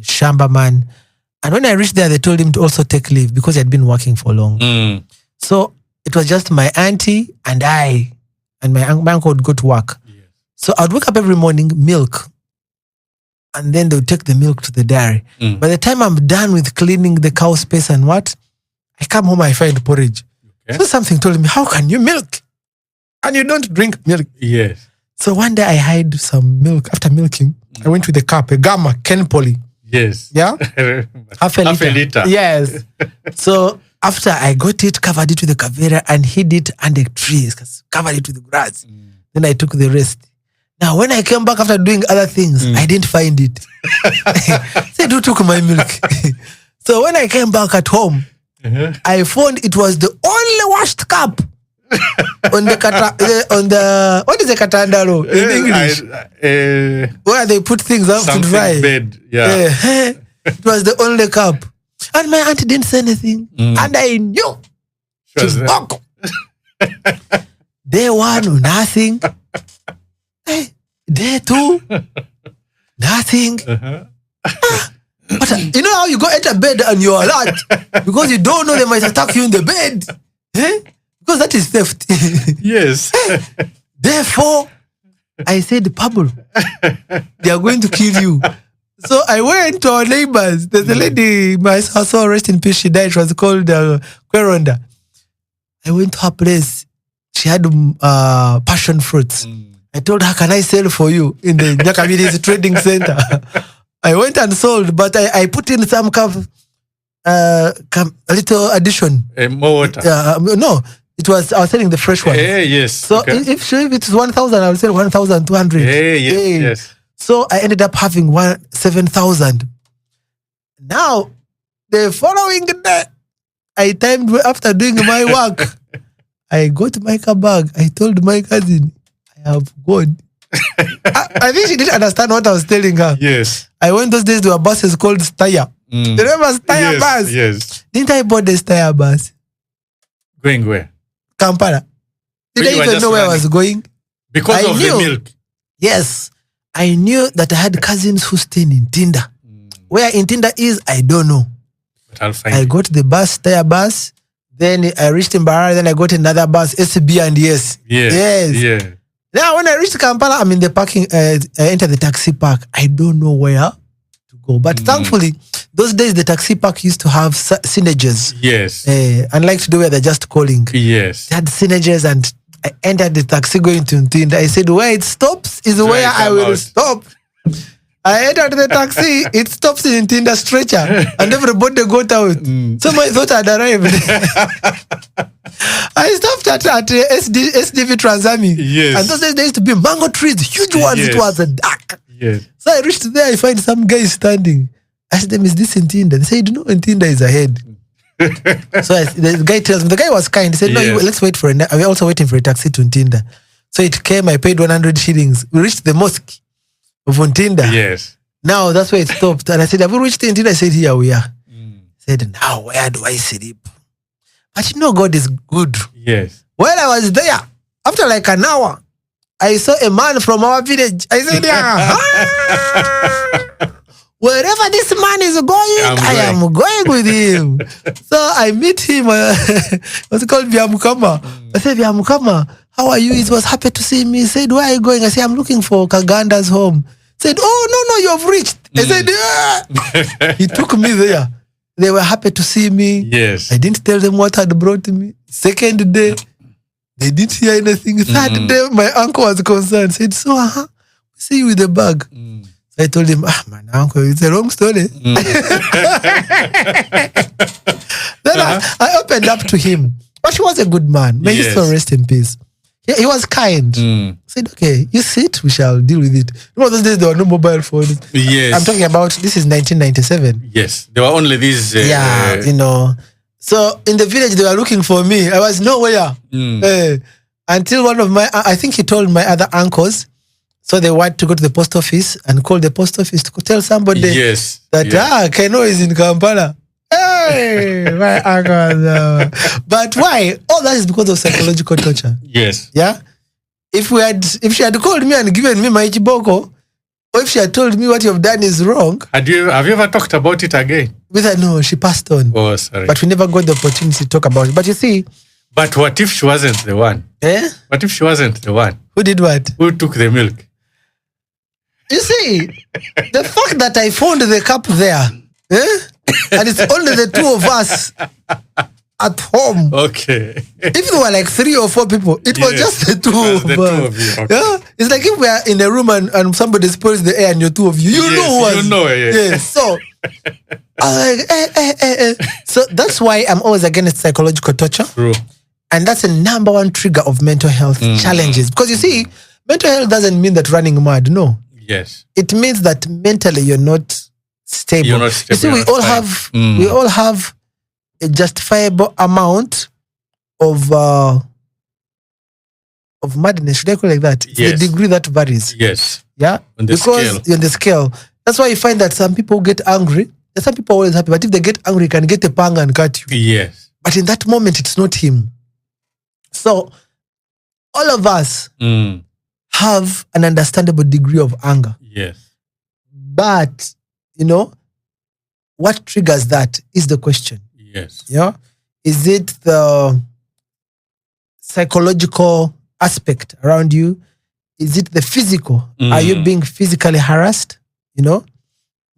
shamba man. And when I reached there, they told him to also take leave because he had been working for long. So it was just my auntie and I, and my uncle would go to work. Yes. So I'd wake up every morning, milk. And then they would take the milk to the dairy. By the time I'm done with cleaning the cow space and what, I come home, I find porridge. Okay. So something told me, how can you milk? And you don't drink milk. Yes. So one day I hid some milk. After milking, I went with a cup, a gamma, Kimuli. Yes. Yeah? Half a liter. Yes. So after I got it, covered it with the kavera and hid it under trees, covered it with the grass. Then I took the rest. Now, when I came back after doing other things, I didn't find it. Said, who took my milk? So when I came back at home, I found it was the only washed cup on the what is a katandalo in English? Where they put things up to dry. Bed. Yeah. It was the only cup. And my auntie didn't say anything. And I knew. She's broke. Day 1, nothing. Day 2, nothing. But you know how you go enter bed and you're alert because you don't know they might attack you in the bed. Because that is theft. Yes. Therefore, I said, PABLO, they are going to kill you. So I went to our neighbors. There's a lady, my saw, rest in peace, she died. It was called Kweronda. I went to her place. She had passion fruits. I told her, can I sell for you in the Nyakabilis Trading Center? I went and sold, but I put in some a little addition. More water? No, I was selling the fresh one. Yes. So if it's 1,000, I will sell 1,200. Yes. So I ended up having 7,000. Now, the following day, I timed after doing my work. I got my bag. I told my cousin, I have gone. I think she didn't understand what I was telling her. Yes. I went those days to a buses called Steyr. You remember Steyr bus? Yes. Didn't I board the Steyr bus? Going where? Kampala. Did But you I were even just know where I running. was going? Because I of knew. the milk. Yes. I knew that I had cousins who stayed in Tinda. Where in Tinda is, I don't know. But I'll find I it. got the bus, Steyr bus. Then I reached Mbarara. Then I got another bus, SB and yes. Yes. Yes. Yeah. Now, when I reached Kampala, I'm in the parking, I enter the taxi park. I don't know where to go. But thankfully, those days, the taxi park used to have synergies. Yes. Unlike today where they're just calling. Yes. They had synergies and I entered the taxi going to Ntinda. I said, where it stops is where I I come will out. stop. I entered the taxi, it stops in Ntinda stretcher and everybody got out. So I thought I'd arrived. I stopped at SDV Transami. Yes. And those days there used to be mango trees, huge ones. Yes. It was dark. Yes. So I reached there, I find some guys standing. I asked them, is this Ntinda? They said, no, Ntinda is ahead. So the guy tells me, the guy was kind. He said, no, Yes. let's wait for we're also waiting for a taxi to Ntinda. So it came, I paid 100 shillings. We reached the mosque of Ntinda. Yes. Now that's where it stopped. And I said, have we reached Ntinda? I said, here we are. He said, now where do I sleep? But you know, God is good. Yes. When I was there, after like an hour, I saw a man from our village. I said, wherever this man is going, I am going with him. So I meet him. What's it called? Vyamukama. I said, Vyamukama, how are you? He was happy to see me. He said, where are you going? I said, I'm looking for Kaganda's home. He said, oh, no, you have reached. I said, yeah. He took me there. They were happy to see me. Yes. I didn't tell them what had brought me. Second day, they didn't hear anything. Third day, my uncle was concerned. Said, so, see you with the bag. So I told him, my uncle, it's a wrong story. Then I opened up to him. But he was a good man. May his soul rest in peace. He was kind. I said, okay, you sit, we shall deal with it. You know, those days there were no mobile phones. Yes. I'm talking about, this is 1997. Yes. There were only these. You know. So in the village, they were looking for me. I was nowhere. Until one of I think he told my other uncles, so they wanted to go to the post office and call the post office to tell somebody that, Keno is in Kampala. Hey, my uncle. But why? All that is because of psychological torture. Yes. Yeah? If she had called me and given me my chiboko, or if she had told me what you have done is wrong. Have you ever talked about it again? With her, no, she passed on. Oh, sorry. But we never got the opportunity to talk about it. But you see. But what if she wasn't the one? What if she wasn't the one? Who did what? Who took the milk? You see, the fact that I found the cup there, and it's only the two of us at home. Okay. If there were like 3 or 4 people, it was just the two of us. Okay. Yeah? It's like if we are in a room and somebody spoils the air and you're 2 of you, you know what? You know, yes. Yes. So, so that's why I'm always against psychological torture. True. And that's a number 1 trigger of mental health challenges. Because you see, mental health doesn't mean that running mad. No. Yes. It means that mentally you're not stable. You're not stable. You see, we all have a justifiable amount of madness. Should I call it like that? It's Yes. the degree that varies. Yes. Yeah? On the scale. On the scale. That's why you find that some people get angry. And some people are always happy. But if they get angry, you can get a pang and cut you. Yes. But in that moment, it's not him. So, all of us have an understandable degree of anger. Yes. But, what triggers that is the question. Yes. Yeah? Is it the psychological aspect around you? Is it the physical? Are you being physically harassed?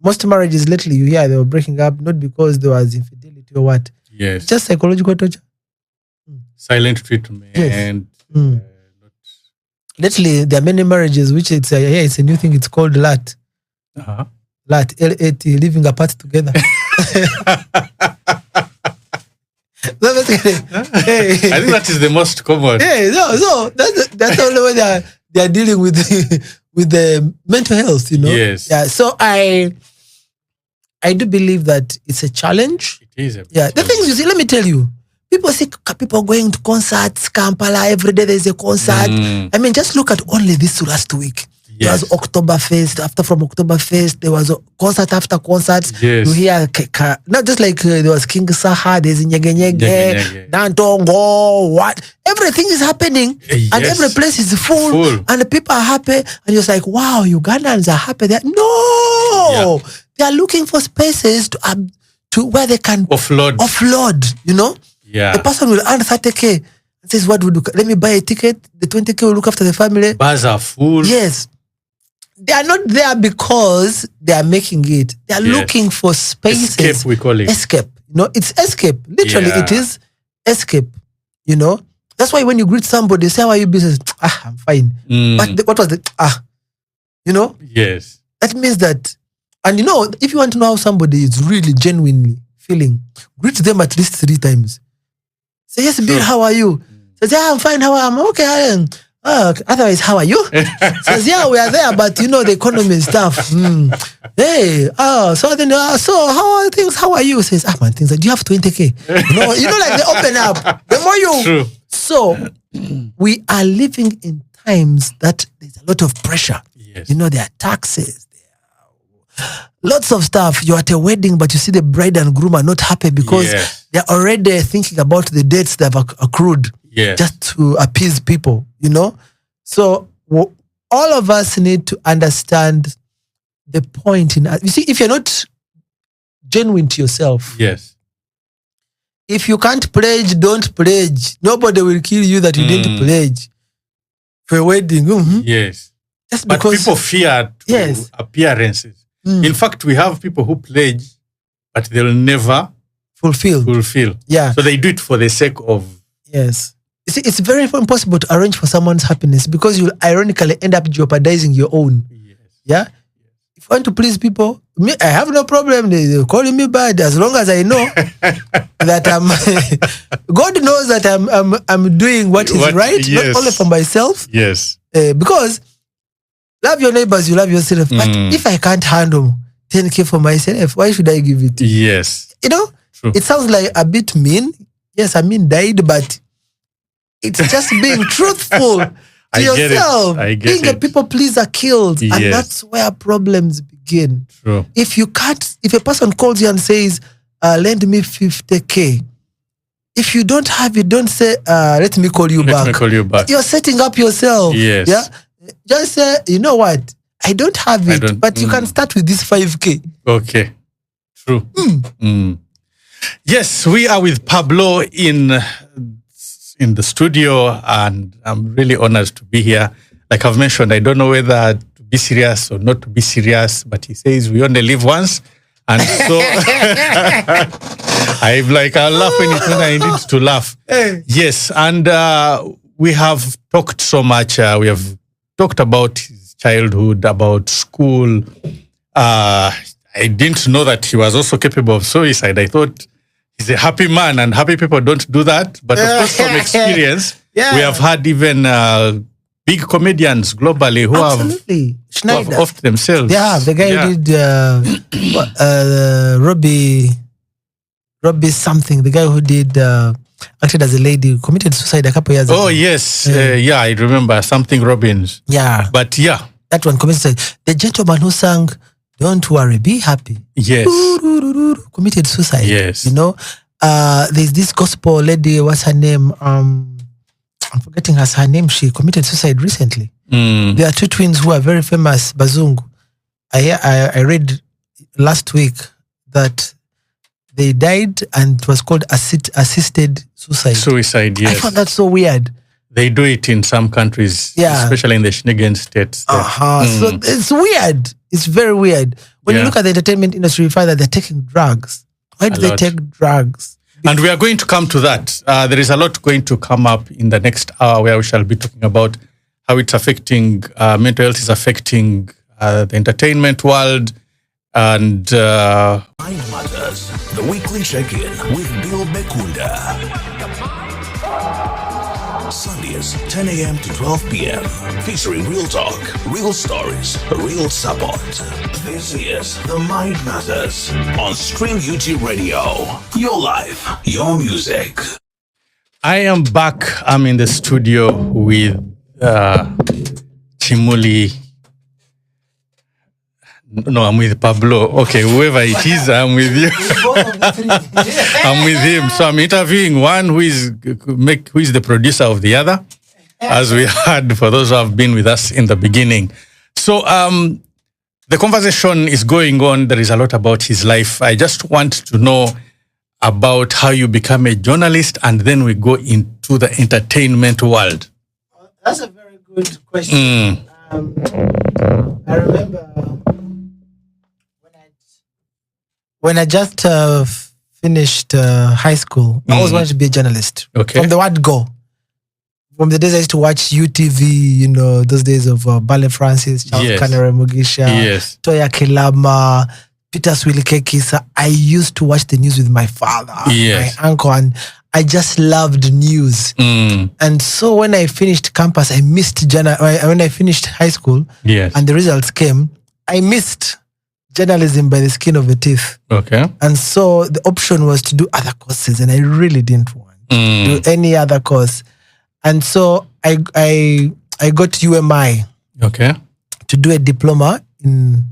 Most marriages lately, you hear they were breaking up not because there was infidelity or what. Yes. Just psychological torture. Silent treatment. Yes. Lately, there are many marriages which it's a new thing. It's called LAT. LAT, L-A-T, living apart together. I think that is the most common. So that's the only way they are dealing with the mental health. Yes. Yeah. So I do believe that it's a challenge. It is. The things you see, let me tell you, People see people going to concerts, Kampala, every day there's a concert. I mean, just look at only this last week. There was Oktoberfest. From Oktoberfest, there was a concert after concert. Yes. You hear, not just like there was King Saha, there's Nyege Nyege, Dantongo, what? Everything is happening. And every place is full. And the people are happy. And you're like, wow, Ugandans are happy. No! They are looking for spaces to where they can offload, you know? Yeah. The person will earn 30K and says, what would you, let me buy a ticket. The 20K will look after the family. Bars are full. Yes. They are not there because they are making it. They are looking for spaces. Escape, we call it. Escape. You know, it's escape. Literally, it is escape. You know? That's why when you greet somebody, say, how are you business? I'm fine. But what was the, you know? Yes. That means that, and you know, if you want to know how somebody is really genuinely feeling, greet them at least 3 times. Say, yes, Bill, how are you? Says, yeah, I'm fine. How am I? Okay, I am. Otherwise, how are you? Says, yeah, we are there, but you know, the economy and stuff. Hey, so then, so how are things? How are you? Says, man, things like, do you have 20K? You know, like they open up. The more you. True. So, we are living in times that there's a lot of pressure. Yes. You know, there are taxes. Lots of stuff. You're at a wedding, but you see the bride and groom are not happy because they're already thinking about the dates they've accrued just to appease people, you know? So all of us need to understand the point in, you see, if you're not genuine to yourself, if you can't pledge, don't pledge. Nobody will kill you that you didn't pledge for a wedding. Yes. Just but because people fear appearances. In fact, we have people who pledge, but they'll never fulfill. Yeah. So they do it for the sake of. Yes. You see, it's very impossible to arrange for someone's happiness because you'll ironically end up jeopardizing your own. Yes. Yeah. If you want to please people, me, I have no problem. They're calling me bad as long as I know that God knows that I'm doing what is right, not only for myself. Yes. Because love your neighbors, you love yourself. But if I can't handle 10K for myself, why should I give it? Yes. You know, it sounds like a bit mean. Yes, I mean died, but it's just being truthful to yourself. Being a people pleaser kills. And that's where problems begin. True. If a person calls you and says, lend me 50K, if you don't have it, don't say, let me call you back. You're setting up yourself. Yes. Yeah. Just say, you know what? I don't have it, but you can start with this 5K. Okay. True. Yes, we are with Pablo in the studio, and I'm really honored to be here. Like I've mentioned, I don't know whether to be serious or not to be serious, but he says we only live once. And so I'm like, I'll laugh when I need to laugh. Yes, and we have talked so much. We have talked about his childhood, about school. I didn't know that he was also capable of suicide. I thought he's a happy man and happy people don't do that. But of course, from experience, we have had even big comedians globally who have offed themselves. Yeah, the guy who did Robbie something. The guy who did acted as a lady, committed suicide a couple years ago. Oh, yes. I remember something Robbins. Yeah. But that one committed suicide. The gentleman who sang Don't Worry, Be Happy. Yes. Committed suicide. Yes. You know, there's this gospel lady, what's her name? I'm forgetting her name. She committed suicide recently. There are 2 twins who are very famous, Bazungu. I read last week that they died and it was called assisted suicide. Suicide, yes. I thought that's so weird. They do it in some countries, especially in the Schengen states. So it's weird. It's very weird. When you look at the entertainment industry, you find that they're taking drugs. Why do they take drugs? And we are going to come to that. There is a lot going to come up in the next hour where we shall be talking about how it's affecting, mental health is affecting the entertainment world. And Mind Matters, the weekly check-in with Bill Bekunda. Sundays, 10 a.m. to 12 p.m. Featuring real talk, real stories, real support. This is the Mind Matters on Stream UG Radio. Your life, your music. I am back. I'm in the studio with Kimuli. No, I'm with Pablo. Okay, whoever it is, I'm with you. I'm with him. So I'm interviewing one who is the producer of the other, as we heard for those who have been with us in the beginning. So the conversation is going on. There is a lot about his life. I just want to know about how you become a journalist, and then we go into the entertainment world. That's a very good question. I remember when I just finished high school, I always wanted to be a journalist. Okay. From the word go. From the days I used to watch UTV, those days of Bale Francis, Charles Kanere Mugisha, Toya Kelama, Peter Swilikekisa. I used to watch the news with my father, my uncle, and I just loved news. And so when I finished campus, I missed when I finished high school, and the results came, I missed journalism by the skin of the teeth. Okay. And so the option was to do other courses, and I really didn't want to do any other course. And so I got UMI to do a diploma in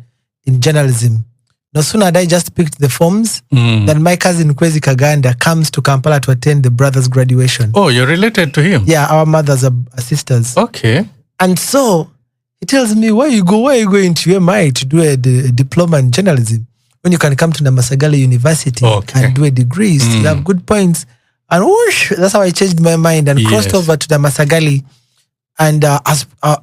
journalism. No sooner had I just picked the forms than my cousin Kwezi Kaganda comes to Kampala to attend the brother's graduation. Oh, you're related to him? Yeah, our mothers are sisters. Okay. And so he tells me, why are you going to UMI to do a diploma in journalism when you can come to Namasagali University and do a degree? You have good points. And whoosh, that's how I changed my mind and crossed over to Namasagali. And I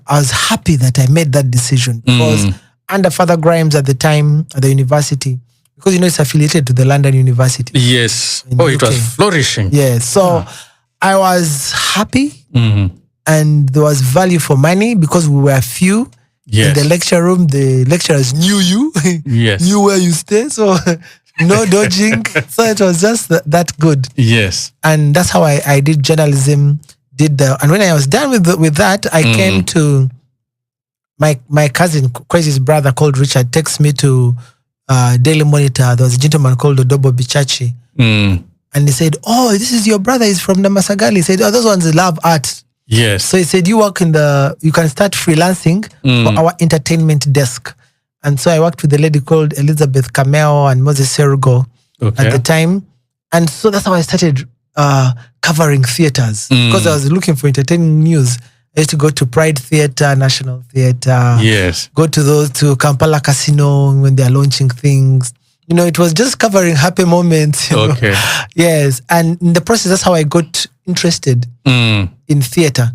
was happy that I made that decision because under Father Grimes at the time at the university, because it's affiliated to the London University. Yes. It was flourishing. Yes. So I was happy. And there was value for money because we were few in the lecture room. The lecturers knew you, knew where you stay. So no dodging. So it was just that good. Yes. And that's how I did journalism. And when I was done with that, I came to my cousin, Kwezi's brother called Richard, takes me to Daily Monitor. There was a gentleman called Odobo Bichachi. And he said, oh, this is your brother. He's from Namasagali. He said, oh, those ones love art. Yes. So he said, you can start freelancing for our entertainment desk. And so I worked with a lady called Elizabeth Cameo and Moses Serugo at the time. And so that's how I started covering theaters because I was looking for entertaining news. I used to go to Pride Theatre, National Theatre. Yes. Go to Kampala Casino when they are launching things. It was just covering happy moments. Okay. Yes. And in the process, that's how I got interested in theatre.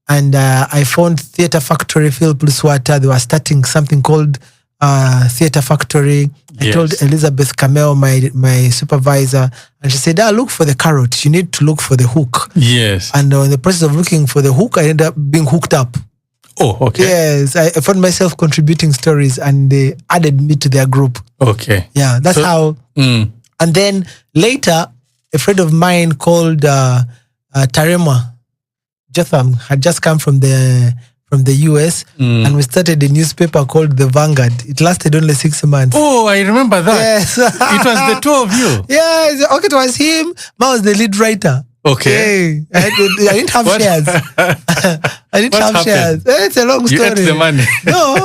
And I found Theatre Factory, Philip Luswata. They were starting something called Theatre Factory. I told Elizabeth Cameo, my supervisor, and she said, look for the carrot. You need to look for the hook. Yes. And in the process of looking for the hook, I ended up being hooked up. Oh, okay. Yes, I found myself contributing stories and they added me to their group. Okay. Yeah, that's how. And then later, a friend of mine called Tarema Jotham had just come from the US and we started a newspaper called The Vanguard. It lasted only 6 months. Oh, I remember that. Yes. It was the two of you. Yes. Okay, it was him. I was the lead writer. Okay. I didn't have shares. I didn't have shares. It's a long story. You ate the money. No.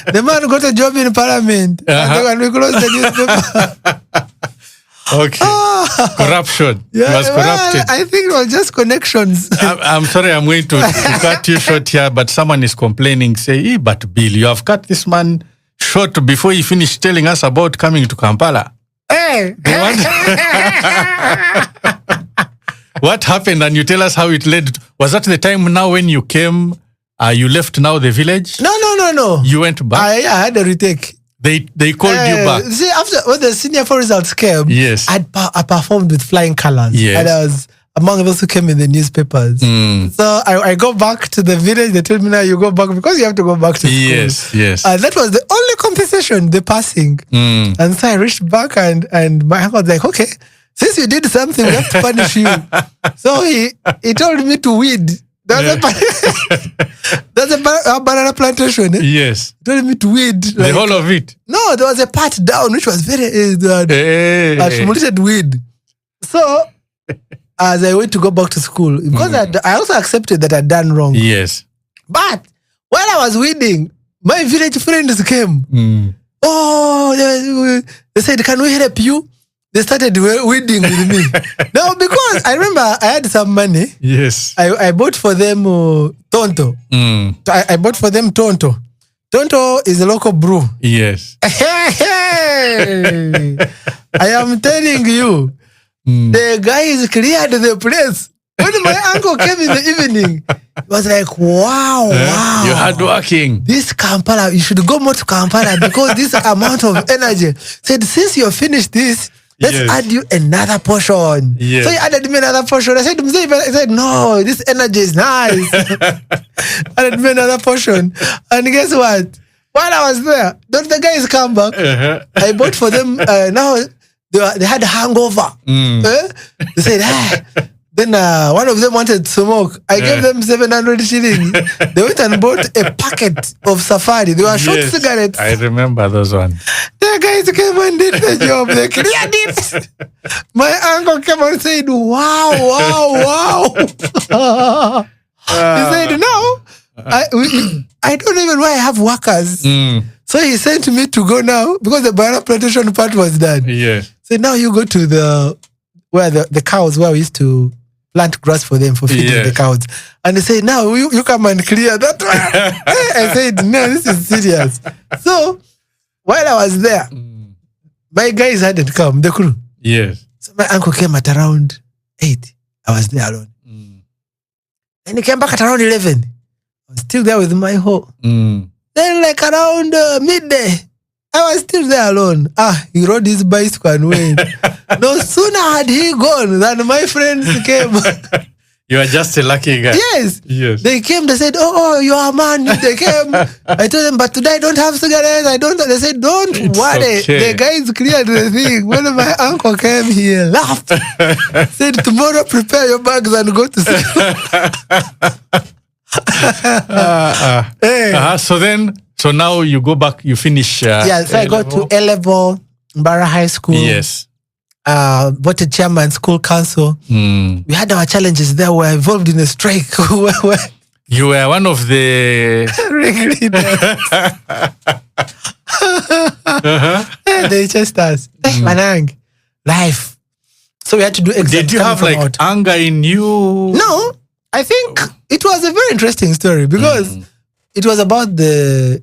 The man got a job in Parliament. And we closed the newspaper. Okay. Corruption. Yeah, he was corrupted. I think it was just connections. I'm sorry, I'm going to cut you short here, but someone is complaining, say, but Bill, you have cut this man short before he finished telling us about coming to Kampala. Hey! What happened? And you tell us how it led. Was that the time now when you came, you left now the village? No. You went back? I had a retake. They called you back. See, when the senior four results came, yes, I performed with flying colors. Yes. And I was among those who came in the newspapers. So I go back to the village. They told me, now you go back because you have to go back to school. Yes. That was the only compensation, the passing. And so I reached back and my uncle was like, okay, since you did something, we have to punish you. So he told me to weed. That's a banana plantation. Yes. He told me to weed. The whole of it? No, there was a part down which was very accumulated weed. So as I went to go back to school, because I also accepted that I'd done wrong. Yes. But while I was weeding, my village friends came. Oh, they said, can we help you? They started weeding with me. Now, because I remember I had some money. Yes. I bought for them Tonto. I bought for them Tonto. Tonto is a local brew. Yes. Hey, I am telling you, the guys cleared the place. When my uncle came in the evening, it was like, wow. You're hardworking. This Kampala, you should go more to Kampala because this amount of energy. Said, since you're finished this, let's add you another portion. Yes. So he added me another portion. I said, no, this energy is nice. Added me another portion. And guess what? While I was there, don't the guys come back? I bought for them, now they had a hangover. They said, then one of them wanted smoke. I gave them 700 shillings. They went and bought a packet of Safari. They were short cigarettes. I remember those ones. The guys came and did the job. They cleared it. My uncle came and said, wow. He said, no, I don't even know why I have workers. So he sent me to go now because the banana plantation part was done. Yes. So now you go to where the cows, where we used to plant grass for them for feeding the cows. And they say, now you come and clear that one. I said, no, this is serious. So while I was there, my guys hadn't come, the crew. Yes. So my uncle came at around 8. I was there alone. Then he came back at around 11. I was still there with my hoe. Then like around midday, I was still there alone. He rode his bicycle and went. No sooner had he gone than my friends came. You are just a lucky guy. Yes. They came, they said, oh, you are a man. They came. I told them, but today I don't have cigarettes. They said, don't worry. Okay. The guys cleared the thing. When my uncle came, he laughed. Said, tomorrow prepare your bags and go to school. So now you go back, you finish. So I go to A-level, Barra High School. Yes. Voted chairman, school council. We had our challenges there. We were involved in a strike. You were one of the They chased us. Manang, life. So we had to do exams. Did you have like anger in you? No, I think it was a very interesting story because it was about the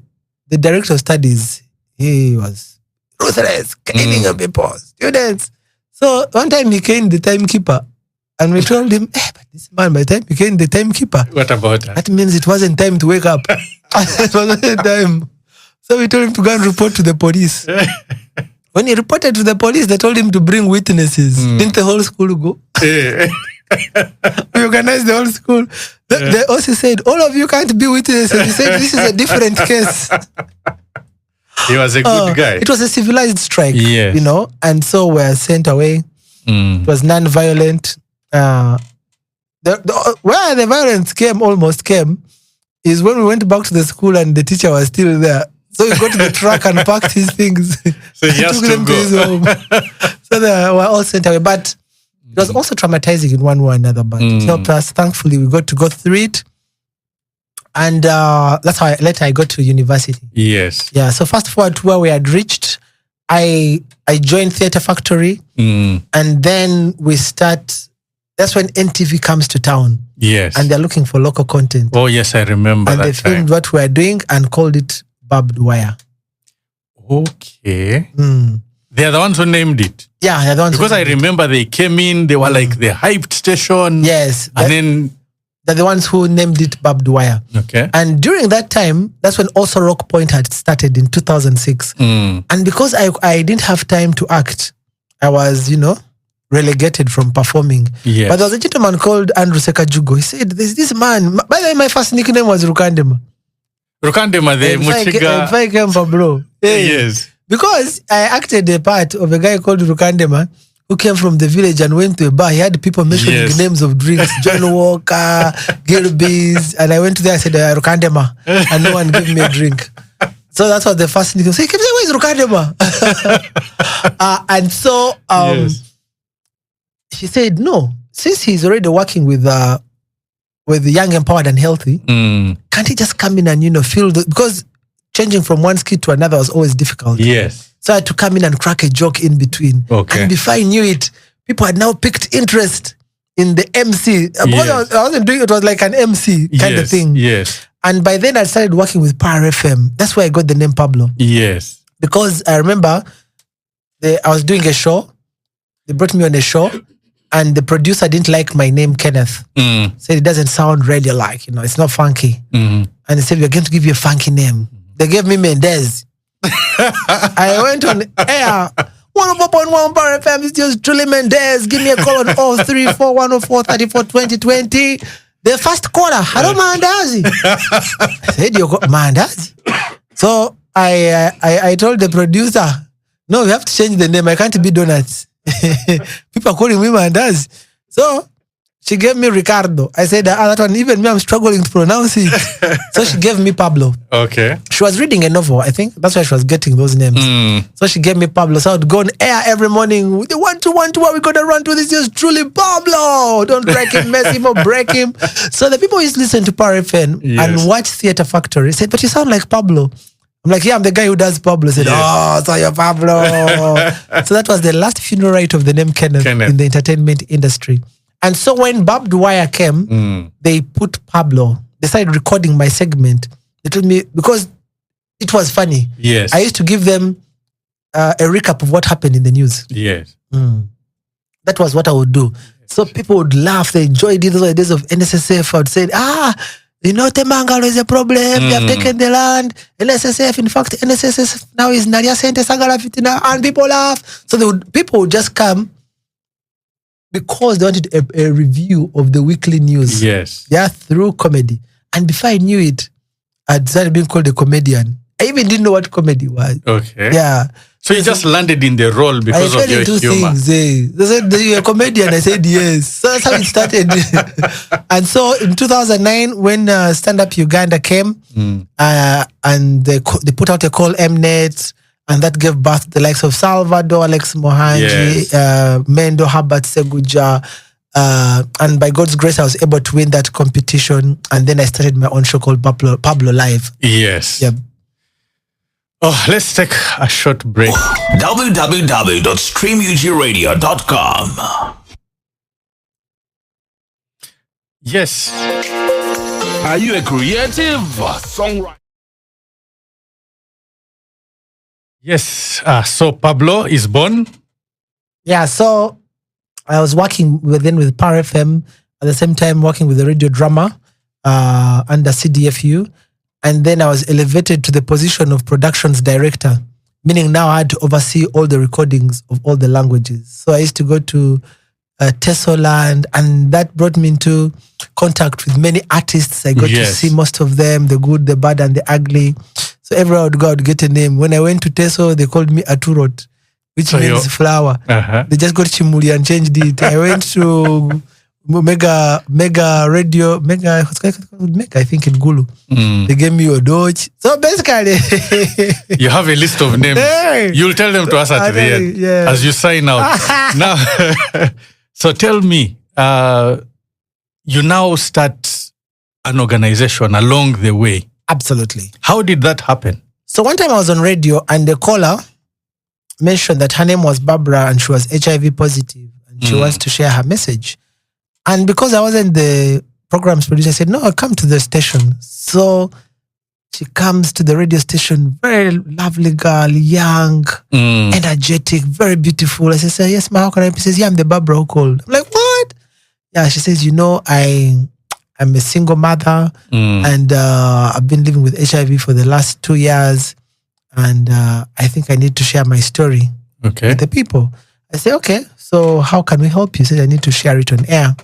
director of studies. He was ruthless, killing people, students. So one time he came the timekeeper and we told him, but this man, by the time he came the timekeeper. What about that? That means it wasn't time to wake up. It wasn't time. So we told him to go and report to the police. When he reported to the police, they told him to bring witnesses. Didn't the whole school go? We organized the whole school. They also said, all of you can't be witnesses. He said, this is a different case. He was a good guy. It was a civilized strike, yes. And so we're sent away. It was non-violent. Where the violence almost came, is when we went back to the school and the teacher was still there. So he got to the truck and packed his things. So he has took them to his home. So they were all sent away. But it was also traumatizing in one way or another. But it helped us. Thankfully, we got to go through it. And that's how later I got to university. Yes. Yeah. So fast forward to where we had reached, I joined Theatre Factory. And then we start. That's when NTV comes to town. Yes. And they're looking for local content. Oh, yes, I remember and that they filmed what we were doing and called it Barbed Wire. Okay. They're the ones who named it. Yeah, they're the ones. Because I remember they came in, they were like the hyped station. Yes. And then they're the ones who named it Barbed Wire. Okay. And during that time, that's when also Rock Point had started in 2006. And because I didn't have time to act, I was, relegated from performing. Yes. But there was a gentleman called Andrew Sekajugo. He said, there's this man. By the way, my first nickname was Rukandema. Rukandema, the Muchiga. PABLO. Yes. Because I acted a part of a guy called Rukandema who came from the village and went to a bar. He had people mentioning the names of drinks. John Walker, Gilbey's. And I went there, I said, Rukandema. And no one gave me a drink. So that's what the first nickname. So he kept saying, where is Rukandema? And so... yes. She said, no. since he's already working with the young, empowered, and healthy, can't he just come in and, feel because changing from one skit to another was always difficult. Yes. So I had to come in and crack a joke in between. Okay. And before I knew it, people had now picked interest in the MC. Because Yes. I wasn't doing it, was like an MC kind of thing. Yes. And by then I started working with Power FM. That's where I got the name Pablo. Yes. Because I remember I was doing a show. They brought me on a show. And the producer didn't like my name, Kenneth. Said it doesn't sound radio-like, it's not funky. And they said, we're going to give you a funky name. They gave me Mendez. I went on air. 104.1 Power FM is just truly Mendez. Give me a call on 034-104-34-2020. The first caller, hello Mandazi. I said, you got Mandazi? So I told the producer, no, we have to change the name. I can't be Donuts. People are calling me Mandazi. So she gave me Ricardo. I said, that one, even me, I'm struggling to pronounce it. So she gave me Pablo. Okay. She was reading a novel, I think. That's why she was getting those names. So she gave me Pablo. So I would go on air every morning. The 1-2-1-2, where we gonna run to this is truly Pablo. Don't break him, mess him or break him. So the people used to listen to Power FM and watch Theatre Factory. Said, but you sound like Pablo. I'm like, yeah, I'm the guy who does Pablo. Said, oh, so you're Pablo. So that was the last funeral rite of the name Kenneth in the entertainment industry. And so when Barbed Wire came, they put Pablo. They started recording my segment. They told me, because it was funny. Yes. I used to give them a recap of what happened in the news. Yes. That was what I would do. So people would laugh. They enjoyed it. Those were the days of NSSF. I would say, Temangalo is a problem. They have taken the land. NSSF, in fact, NSSF now is Nadia Sente Sagala Fitina. And people laugh. So people would just come because they wanted a review of the weekly news. Yes. Yeah, through comedy. And before I knew it, I'd started being called a comedian. I even didn't know what comedy was. Okay. Yeah. So you just landed in the role because of your humor. Things. They said, you're a comedian. I said, yes. So that's how it started. And so in 2009, when Stand Up Uganda came, and they put out a call Mnet, and that gave birth to the likes of Salvador, Alex Mohanji, Mendo, Herbert Seguja. And by God's grace, I was able to win that competition. And then I started my own show called Pablo Live. Yes. Yep. Oh, let's take a short break. www.streamugiradio.com. Yes. Are you a creative songwriter? Yes. So Pablo is born. Yeah, so I was working with Power FM, at the same time working with the radio drama under CDFU. And then I was elevated to the position of productions director, meaning now I had to oversee all the recordings of all the languages. So I used to go to Tesoland, and that brought me into contact with many artists. I got to see most of them, the good, the bad, and the ugly. So everywhere I would go, I would get a name. When I went to Teso, they called me Aturot, which means flower. They just got Kimuli and changed it. I went to Mega Radio, I think in Gulu. They gave me a Dodge. So basically, you have a list of names. Hey. You'll tell them to us at the end as you sign out. Now, so tell me, you now start an organization along the way. Absolutely. How did that happen? So one time I was on radio and the caller mentioned that her name was Barbara and she was HIV positive and she wants to share her message. And because I wasn't the program's producer, I said, no, come to the station. So she comes to the radio station, very lovely girl, young, energetic, very beautiful. I said, yes, ma, how can I help you? She says, yeah, I'm the Barbara who called. I'm like, what? Yeah, she says, I'm a single mother and I've been living with HIV for the last 2 years. And I think I need to share my story with the people. I say, okay, so how can we help you? She said, I need to share it on air.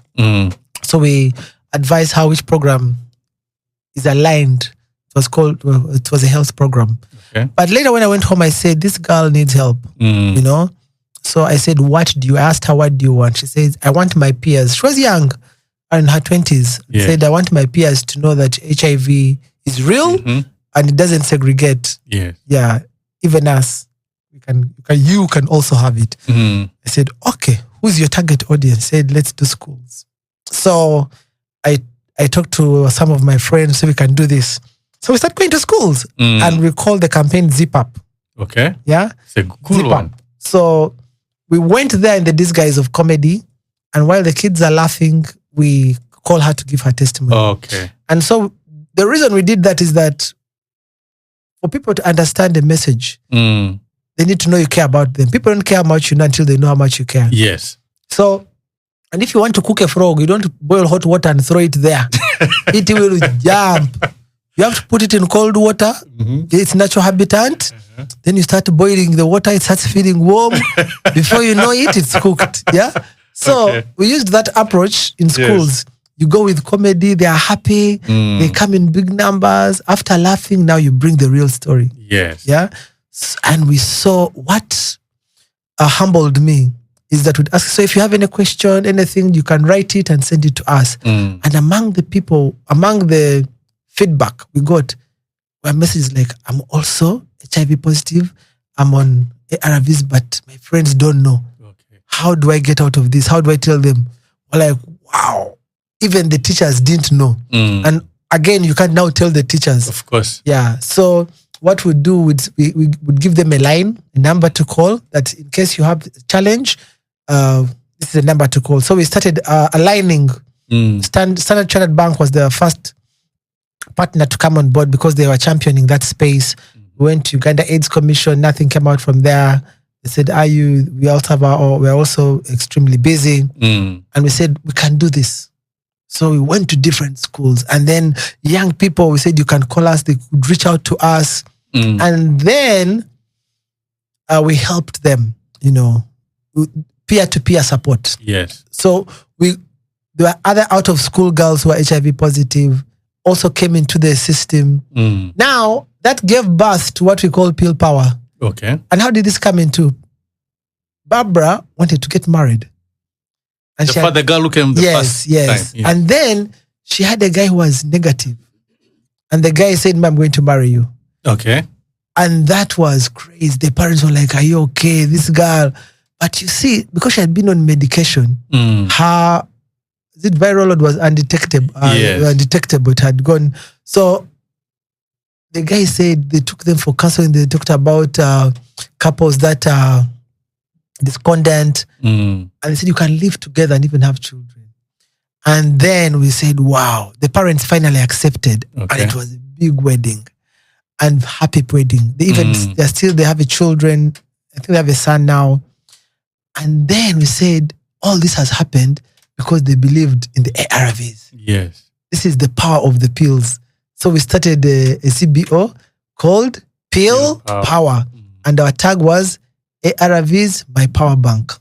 So we advise how which program is aligned. It was a health program. But later when I went home, I said, this girl needs help, you know? So I said, I asked her, what do you want? She says, I want my peers. She was young, in her 20s. Said, I want my peers to know that HIV is real and it doesn't segregate. Yeah, even us. You can also have it. I said, okay, who's your target audience? Said, let's do schools. So I talked to some of my friends so we can do this. So we started going to schools and we called the campaign Zip Up. Okay. Yeah. It's a cool Zip one. Up. So we went there in the disguise of comedy. And while the kids are laughing, we call her to give her testimony. Okay. And so the reason we did that is that for people to understand the message, they need to know you care about them. People don't care how much you know until they know how much you care. Yes. So, and if you want to cook a frog, you don't boil hot water and throw it there. It will jump. You have to put it in cold water. Its natural habitat. Then you start boiling the water. It starts feeling warm. Before you know it, it's cooked. Yeah. So we used that approach in schools. Yes. You go with comedy. They are happy. They come in big numbers. After laughing, now you bring the real story. Yes. Yeah. And we saw what humbled me is that we'd ask, so if you have any question, anything, you can write it and send it to us. And among the feedback we got, were messages like, I'm also HIV positive, I'm on ARVs, but my friends don't know. Okay. How do I get out of this? How do I tell them? We're like, wow, even the teachers didn't know. And again, you can't now tell the teachers. Of course. Yeah. So what we do is we would give them a number to call, that in case you have a challenge, this is a number to call. So we started aligning. Standard Chartered Bank was the first partner to come on board because they were championing that space. We went to Uganda AIDS Commission, nothing came out from there. They said, we're also extremely busy. And we said, we can do this. So we went to different schools, and then young people, we said, you can call us, they could reach out to us. And then we helped them, peer-to-peer support. Yes. So there were other out-of-school girls who are HIV positive, also came into the system. Now, that gave birth to what we call pill power. Okay. And how did this come into? Barbara wanted to get married. And the girl who came the first time. Yes. And then she had a guy who was negative. And the guy said, I'm going to marry you. Okay. And that was crazy. The parents were like, are you okay? This girl. But you see, because she had been on medication, her viral load was undetectable. Undetectable. It had gone. So the guy said they took them for counseling. They talked about couples that are discordant. And they said, you can live together and even have children. And then we said, wow, the parents finally accepted. Okay. And it was a big wedding and happy wedding. They even, they have a children. I think they have a son now. And then we said, all this has happened because they believed in the ARVs. Yes. This is the power of the pills. So we started a CBO called Pill Power. And our tag was ARVs, my power bank.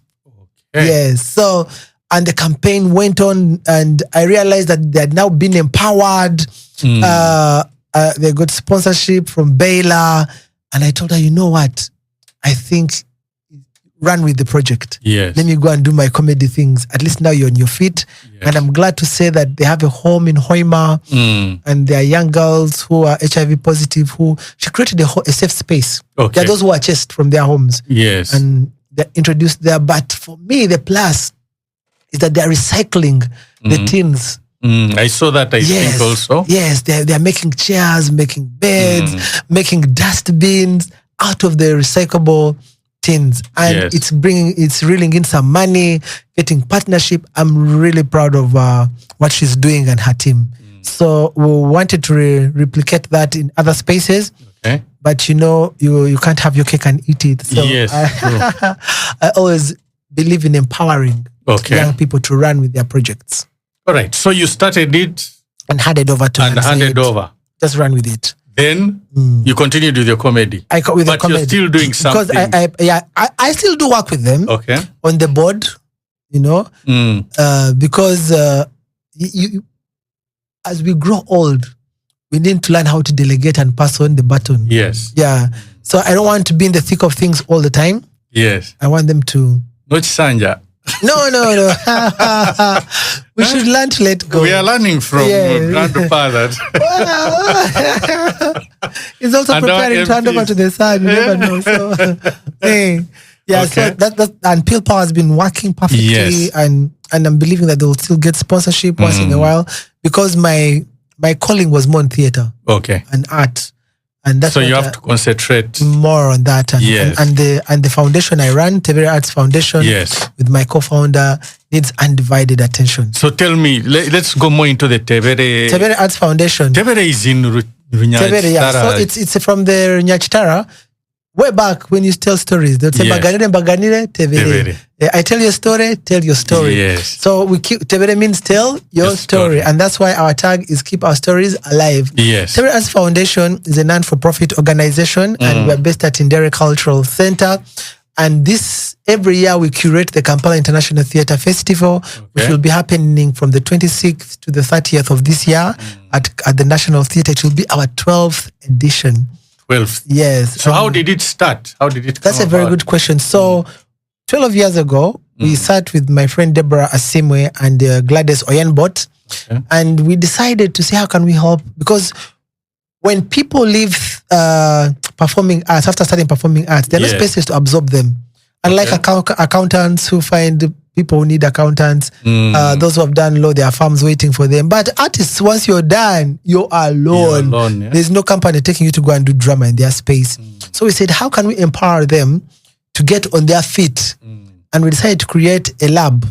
Okay. Yes. So, and the campaign went on, and I realized that they had now been empowered. They got sponsorship from Baylor. And I told her, you know what? I think run with the project. Yes. Let me go and do my comedy things. At least now you're on your feet. Yes. And I'm glad to say that they have a home in Hoima. And there are young girls who are HIV positive she created a safe space. Okay. There are those who are chased from their homes. Yes. And they're introduced there. But for me, the plus is that they're recycling the tins. I saw that, I think also. Yes, they're making chairs, making beds, making dustbins out of the recyclable tins. And it's reeling in some money, getting partnership. I'm really proud of what she's doing and her team. So we wanted to replicate that in other spaces. Okay. But you can't have your cake and eat it. So I always believe in empowering young people to run with their projects. All right. So you started it and handed over to and handed over. Just run with it. Then you continued with your comedy. But you're still doing something. Because I still do work with them. Okay. On the board, because as we grow old, we need to learn how to delegate and pass on the baton. Yes. Yeah. So I don't want to be in the thick of things all the time. Yes. I want them to. Not Sanja. No. We should learn to let go. We are learning from grandfathers. It's also preparing to hand over to the son. You never know. So, Yeah, Okay. so that and Peel Power has been working perfectly, Yes. and I'm believing that they will still get sponsorship once in a while, because my calling was more in theater Okay. and art, and that's So you what have to concentrate. more on that, and, Yes. and the foundation I run, Tebere Arts Foundation, Yes. with my co-founder, needs undivided attention. So tell me, let's go more into the Tebere. Tebere Arts Foundation. Tebere is in Tebere, yeah. So Runyachitara. it's from the Nyachitara. Way back when you tell stories, they'll say Yes. Baganire, Tebere. Tebere. I tell your story, tell your story. Yes. So we keep Tebere means tell your Your story. story. And that's why our tag is keep our stories alive. Yes. Tebere Arts Foundation is a non-for-profit organization, and we're based at Indere Cultural Center. And every year we curate the Kampala International Theatre Festival, which Okay. will be happening from the 26th to the 30th of this year at the National Theatre. It will be our 12th edition. 12. Yes. So how did it start? How did it come That's a very about? good question. So 12 years ago, we sat with my friend Deborah Asimwe and Gladys Oyenbot, Okay. and we decided to see how can we help, because when people leave performing arts, after starting performing arts, there are no Yes. spaces to absorb them. Unlike accountants who find people who need accountants, those who have done law, there are firms waiting for them. But artists, once you're done, you're alone. You're alone, yeah. There's no company taking you to go and do drama in their space. So we said, how can we empower them to get on their feet? And we decided to create a lab,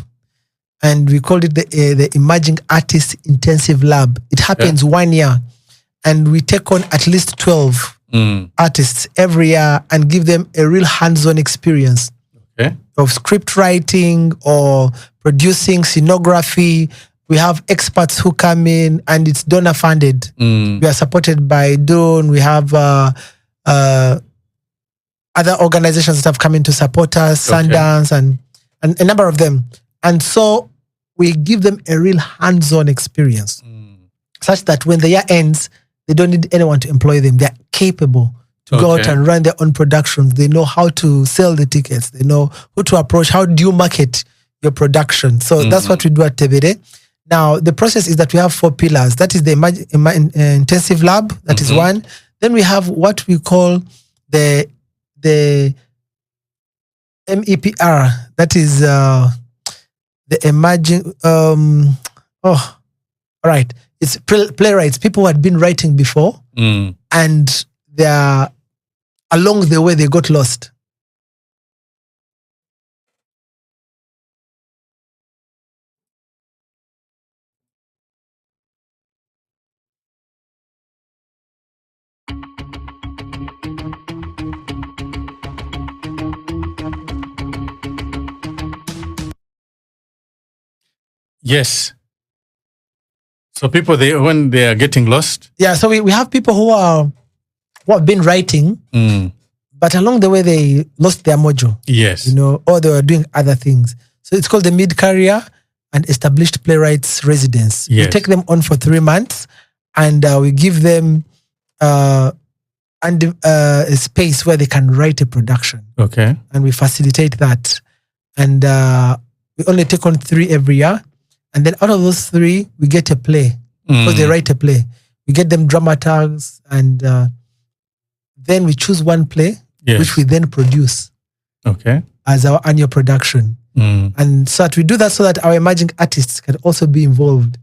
and we called it the Emerging Artist Intensive Lab. It happens 1 year, and we take on at least 12 artists every year and give them a real hands-on experience Okay. of script writing or producing scenography. We have experts who come in, and it's donor funded. We are supported by Dawn. We have other organizations that have come in to support us, Okay. Sundance and a number of them. And so we give them a real hands-on experience, such that when the year ends, they don't need anyone to employ them. They're capable to go out Okay. and run their own productions. They know how to sell the tickets. They know who to approach. How do you market your production? So that's what we do at Tebere. Now, the process is that we have 4 pillars. That is the intensive lab. That is one. Then we have what we call the MEPR. That is the emerging. All right. It's playwrights, people who had been writing before, and they are along the way they got lost. Yes. So people, when they are getting lost. Yeah, so we have people who have been writing, but along the way they lost their mojo. Yes. Or they were doing other things. So it's called the mid-career and established playwrights residence. Yes. We take them on for 3 months, and we give them a space where they can write a production. Okay. And we facilitate that. And we only take on 3 every year. And then out of those 3, we get a play, because they write a play. We get them dramaturgs, and then we choose one play, Yes. which we then produce Okay. as our annual production. And so that we do that so that our emerging artists can also be involved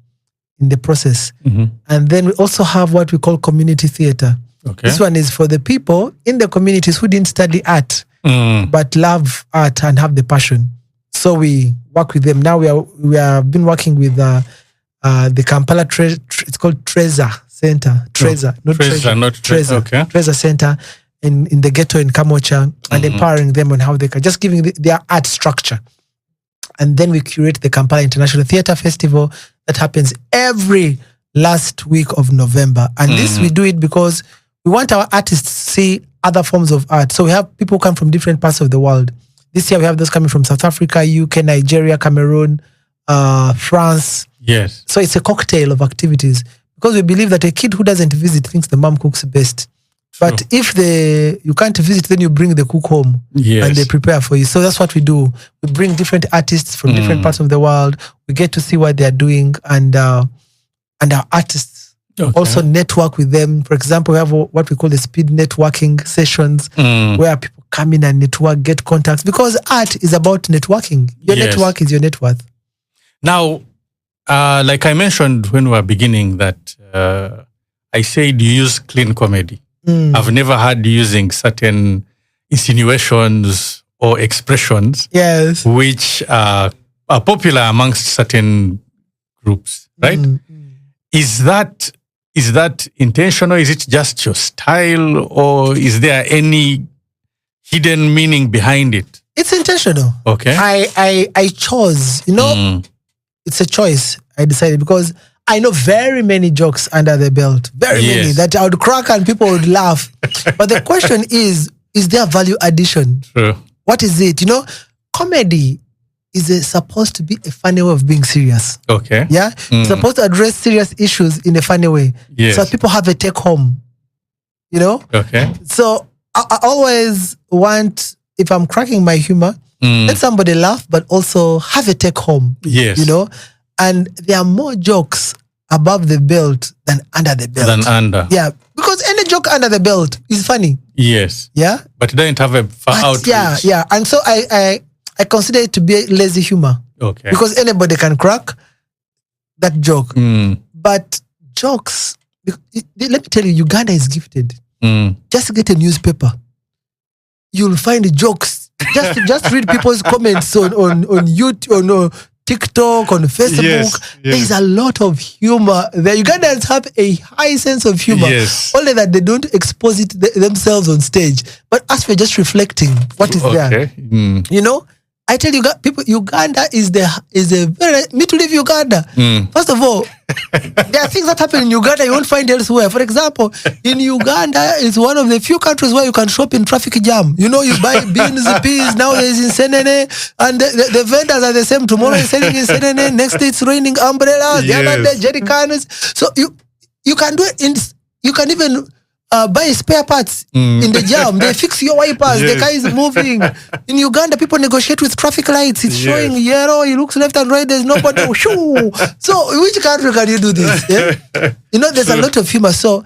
in the process. And then we also have what we call community theater. Okay. This one is for the people in the communities who didn't study art, but love art and have the passion. So we work with them. Now we have been working with the Kampala it's called Treasure Center. Treasure, not Treasure, not Treasure. okay. Treasure Center in the ghetto in Kamocha, and empowering them on how they can, just giving their art structure. And then we curate the Kampala International Theatre Festival that happens every last week of November. And this we do it because we want our artists to see other forms of art. So we have people come from different parts of the world. This year we have those coming from South Africa, UK, Nigeria, Cameroon, France. Yes. So it's a cocktail of activities, because we believe that a kid who doesn't visit thinks the mom cooks best. But if you can't visit, then you bring the cook home, Yes. and they prepare for you. So that's what we do. We bring different artists from different parts of the world. We get to see what they're doing, and our artists also network with them. For example, we have what we call the speed networking sessions, where people come in and network, get contacts, because art is about networking. Your Yes. network is your net worth. Now, like I mentioned when we were beginning that I said you use clean comedy. I've never heard you using certain insinuations or expressions Yes. which are popular amongst certain groups, right? Is that intentional? Is it just your style, or is there any hidden meaning behind it? It's intentional. Okay. I chose, it's a choice. I decided because I know very many jokes under the belt, very many Yes. that I would crack and people would laugh. But the question is there value addition? True. What is it? Comedy is supposed to be a funny way of being serious. Okay. Yeah? It's supposed to address serious issues in a funny way. Yes. So people have a take home. Okay. So I always want, if I'm cracking my humor, let somebody laugh, but also have a take home. Yes. And there are more jokes above the belt than under the belt. Than under. Yeah. Because any joke under the belt is funny. Yes. Yeah. But it doesn't have a far outreach. Yeah. And so I consider it to be lazy humor. Okay. Because anybody can crack that joke. But jokes, let me tell you, Uganda is gifted. Just get a newspaper. You'll find jokes. Just read people's comments on YouTube, on TikTok, on Facebook. Yes. There's a lot of humor. The Ugandans have a high sense of humor. Yes. Only that they don't expose it themselves on stage. But as we're just reflecting what is there. Okay. I tell you, people, Uganda is a very, me to leave Uganda. First of all, there are things that happen in Uganda you won't find elsewhere. For example, in Uganda, it's one of the few countries where you can shop in traffic jam. You buy beans, peas, now there's in Senene, and the vendors are the same. Tomorrow is selling in Senene, next day it's raining umbrellas, the other day jerry cans. So you can do it you can even buy spare parts in the jam. They fix your wipers. Yes. The car is moving. In Uganda, people negotiate with traffic lights. It's showing yellow. He looks left and right. There's nobody. Shoo. So, which country can you do this? Yeah? There's a lot of humor. So,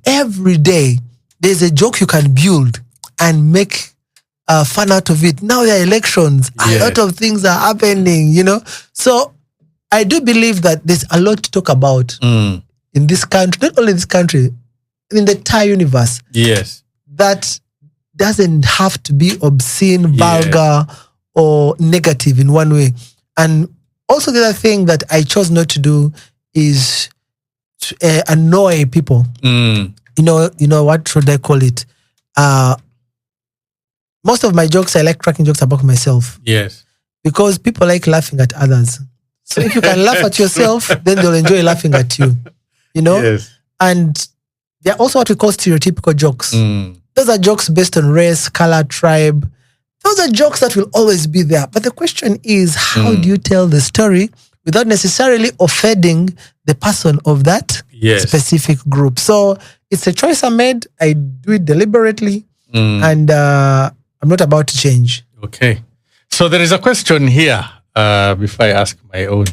every day, there's a joke you can build and make fun out of it. Now there are elections. A lot of things are happening, So, I do believe that there's a lot to talk about in this country. Not only this country, in the entire universe. Yes. That doesn't have to be obscene, vulgar, or negative in one way. And also the other thing that I chose not to do is to, annoy people. What should I call it? Most of my jokes, I like cracking jokes about myself. Yes. Because people like laughing at others. So if you can laugh at yourself, then they'll enjoy laughing at you. Yes. And there are also what we call stereotypical jokes. Those are jokes based on race, color, tribe. Those are jokes that will always be there. But the question is, how do you tell the story without necessarily offending the person of that specific group? So it's a choice I made. I do it deliberately. And I'm not about to change. Okay. So there is a question here, before I ask my own.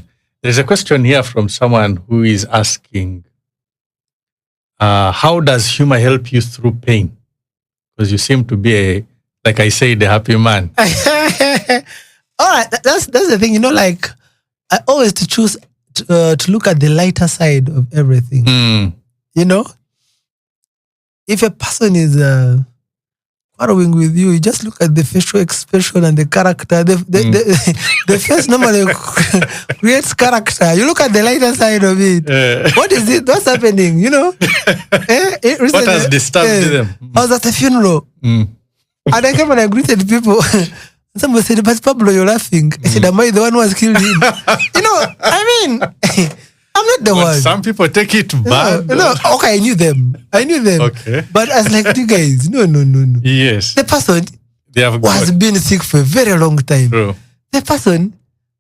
There's a question here from someone who is asking, how does humor help you through pain? Because you seem to be like I said, a happy man. All right, that's the thing. I always choose to look at the lighter side of everything. If a person is quarreling with you, you just look at the facial expression and the character. The face normally creates character. You look at the lighter side of it. What is it? What's happening? What has disturbed them? I was at a funeral. And I came and I greeted people. Somebody said, "But Pablo, you're laughing." I said, "Am I the one who has killed him?" I'm not the one. Some people take it bad. No, okay, I knew them. Okay. But I was like, you guys, no. Yes. The person They have has been sick for a very long time. True. The person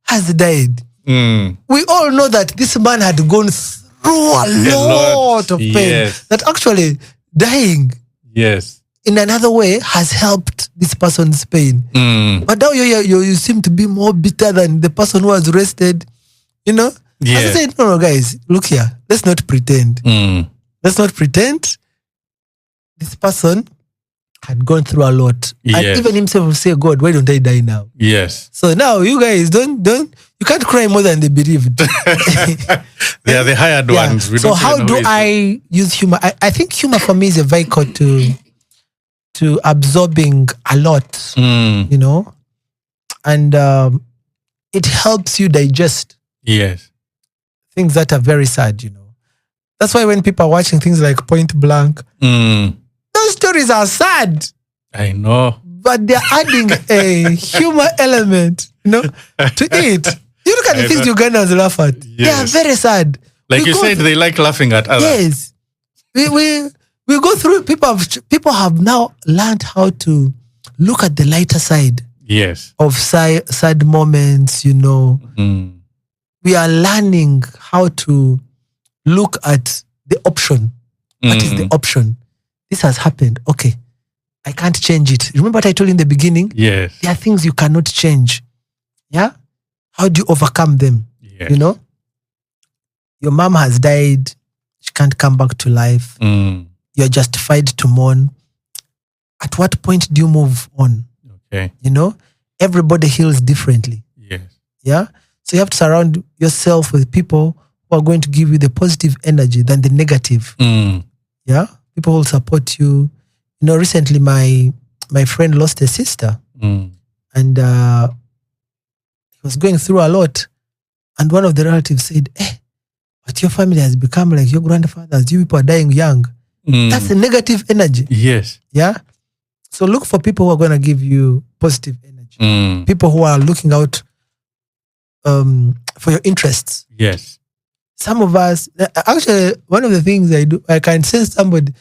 has died. We all know that this man had gone through a lot of pain. Yes. That actually dying in another way has helped this person's pain. But now you seem to be more bitter than the person who was arrested. As I said, no, guys, look here. Let's not pretend. Let's not pretend. This person had gone through a lot. Yes. And even himself will say, God, why don't I die now? Yes. So now you guys don't you can't cry more than the bereaved. They are the hired ones. We So don't how even know do ways to- I use humor? I think humor for me is a vehicle to absorbing a lot, you know, and it helps you digest Yes. things that are very sad, you know. That's why when people are watching things like Point Blank, those stories are sad, I know. but they're adding a humor element, you know, to it. You look at the things Ugandans laugh at. Yes. They are very sad. Like We you go said, they like laughing at others. Yes. We go through, people have now learned how to look at the lighter side Yes. of sad moments, you know. We are learning how to look at the option. What is the option? This has happened. Okay. I can't change it. Remember what I told you in the beginning? Yes. There are things you cannot change. Yeah? How do you overcome them? Yes. You know? Your mom has died. She can't come back to life. You're justified to mourn. At what point do you move on? Okay. You know? Everybody heals differently. Yes. Yeah? So you have to surround yourself with people who are going to give you the positive energy than the negative. Yeah? People will support you. You know, recently my friend lost a sister. And he was going through a lot. And one of the relatives said, but your family has become like your grandfathers. You people are dying young. That's the negative energy. Yes. Yeah? So look for people who are going to give you positive energy. People who are looking out for your interests. Yes. Some of us, actually, one of the things I do, I can sense somebody.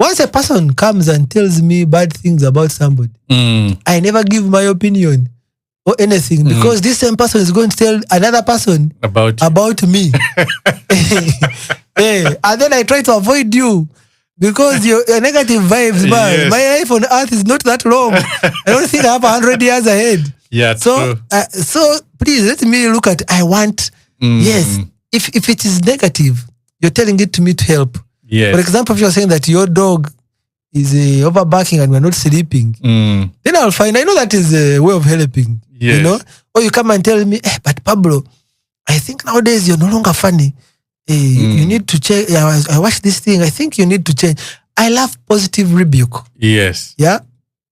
Once a person comes and tells me bad things about somebody, I never give my opinion or anything because this same person is going to tell another person about me. And then I try to avoid you because your negative vibes, man. Yes. My life on earth is not that long. I don't think I have 100 years ahead. Yeah. So, so please let me look at. I want yes. If it is negative, you're telling it to me to help. Yes. For example, if you're saying that your dog is overbarking and we're not sleeping, then I'll find. I know that is a way of helping. Yes. You know, or you come and tell me, but Pablo, I think nowadays you're no longer funny. You need to change. I watched this thing. I think you need to change. I love positive rebuke. Yes. Yeah.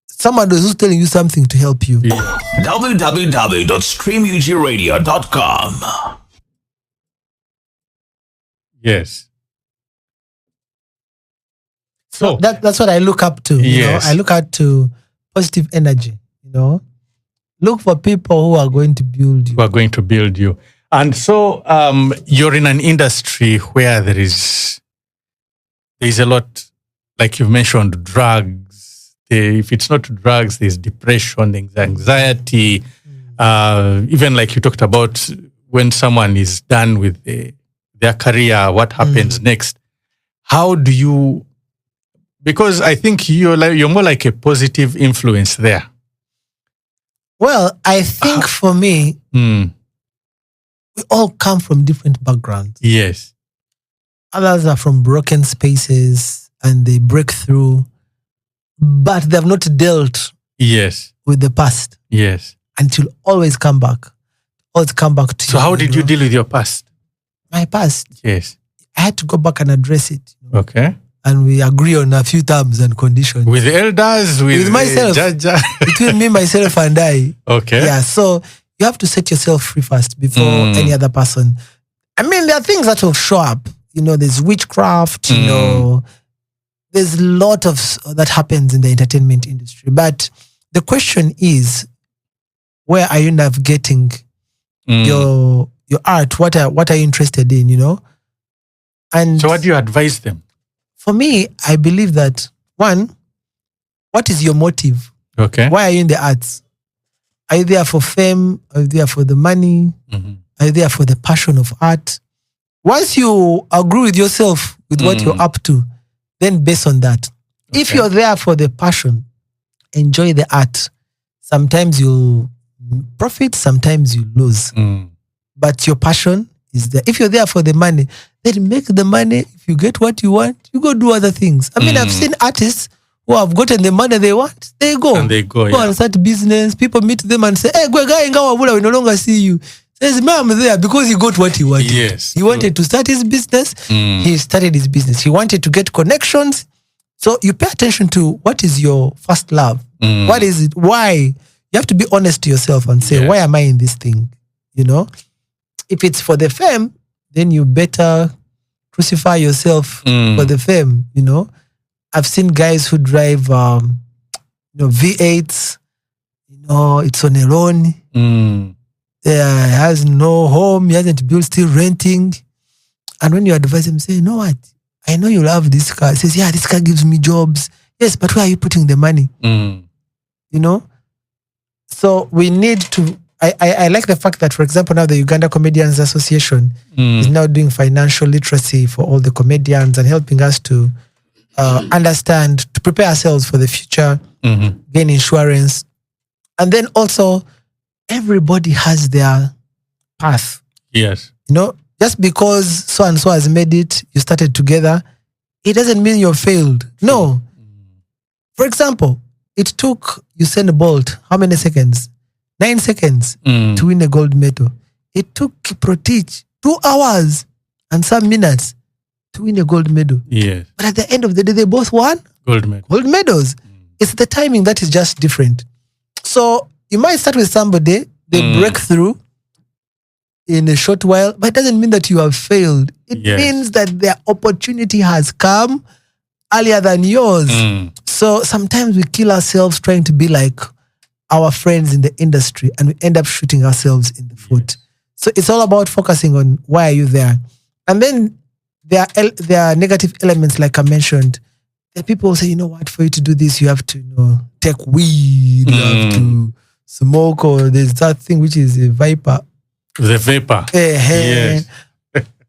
Someone who's telling you something to help you. Yeah. www.streamugiradio.com. Yes. So that's what I look up to. You know, I look up to positive energy. You know, look for people who are going to build you. Who are going to build you. And so you're in an industry where there is a lot, like you've mentioned, drugs. If it's not drugs, there's depression, anxiety. Even like you talked about when someone is done with their career, what happens next? How do you? Because I think you're more like a positive influence there. Well, I think for me, we all come from different backgrounds. Yes. Others are from broken spaces and they break through, but they have not dealt with the past. Yes. And you'll always come back. Always come back to you. So how did you deal with your past? My past? Yes. I had to go back and address it. Okay. And we agree on a few terms and conditions. With the elders, with myself. Between me, myself, and I. Okay. Yeah, so you have to set yourself free first before any other person. I mean, there are things that will show up. You know, there's witchcraft, you know, there's a lot of that happens in the entertainment industry. But the question is, where are you navigating your art? What are you interested in, you know? And so what do you advise them? For me, I believe that, one, what is your motive? Okay. Why are you in the arts? Are you there for fame? Are you there for the money? Are you there for the passion of art? Once you agree with yourself with what you're up to, then based on that. Okay. If you're there for the passion, enjoy the art. Sometimes you'll profit, sometimes you lose. But your passion is there. If you're there for the money, then make the money. If you get what you want, you go do other things. I mean, I've seen artists who have gotten the money they want, they go. And they go, and start business. People meet them and say, hey, we no longer see you. Says, I'm there because he got what he wanted. Yes. He wanted to start his business. He started his business. He wanted to get connections. So you pay attention to what is your first love. What is it? Why? You have to be honest to yourself and say, why am I in this thing? You know, if it's for the fame, then you better crucify yourself for the fame. You know, I've seen guys who drive, V8s. You know, it's on a loan. He has no home. He hasn't built, still renting. And when you advise him, say, you know what? I know you love this car. He says, yeah, this car gives me jobs. Yes, but where are you putting the money? You know? So we need to, I like the fact that, for example, now the Uganda Comedians Association is now doing financial literacy for all the comedians and helping us to understand, to prepare ourselves for the future, gain insurance. And then also, everybody has their path. Yes. You know, just because so-and-so has made it, you started together, it doesn't mean you've failed. No. For example, it took Usain Bolt, how many seconds? 9 seconds to win a gold medal. It took Kiprotich 2 hours and some minutes to win a gold medal. Yes. But at the end of the day, they both won Gold medal. gold medals. It's the timing that is just different. So you might start with somebody, they break through in a short while, but it doesn't mean that you have failed. It means that their opportunity has come earlier than yours. So sometimes we kill ourselves trying to be like our friends in the industry and we end up shooting ourselves in the foot. So it's all about focusing on why are you there. And then there are negative elements like I mentioned. The people say, you know what, for you to do this, you have to take weed, you have to smoke, or there's that thing which is a vapor. The vapor. Yes.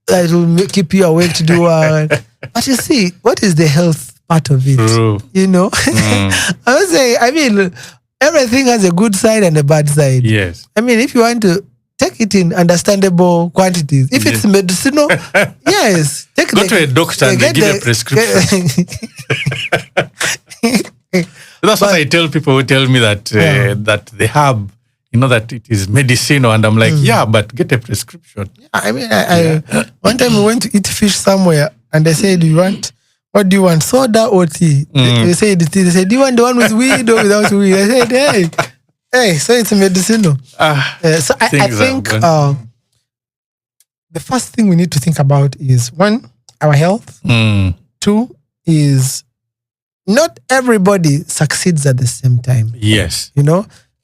That will keep you awake to do But you see, what is the health part of it? True. You know? I would say, I mean, everything has a good side and a bad side. Yes. I mean, if you want to take it in understandable quantities. If it's medicinal, yes. Go to a doctor and they give a prescription. That's what I tell people who tell me that that the herb, that it is medicinal, and I'm like, but get a prescription. I mean, I one time we went to eat fish somewhere, and they said, what do you want, soda or tea? They said, they said, do you want the one with weed or without weed? I said, hey, so it's medicinal. So I think the first thing we need to think about is, 1, our health. 2 is not everybody succeeds at the same time. Yes.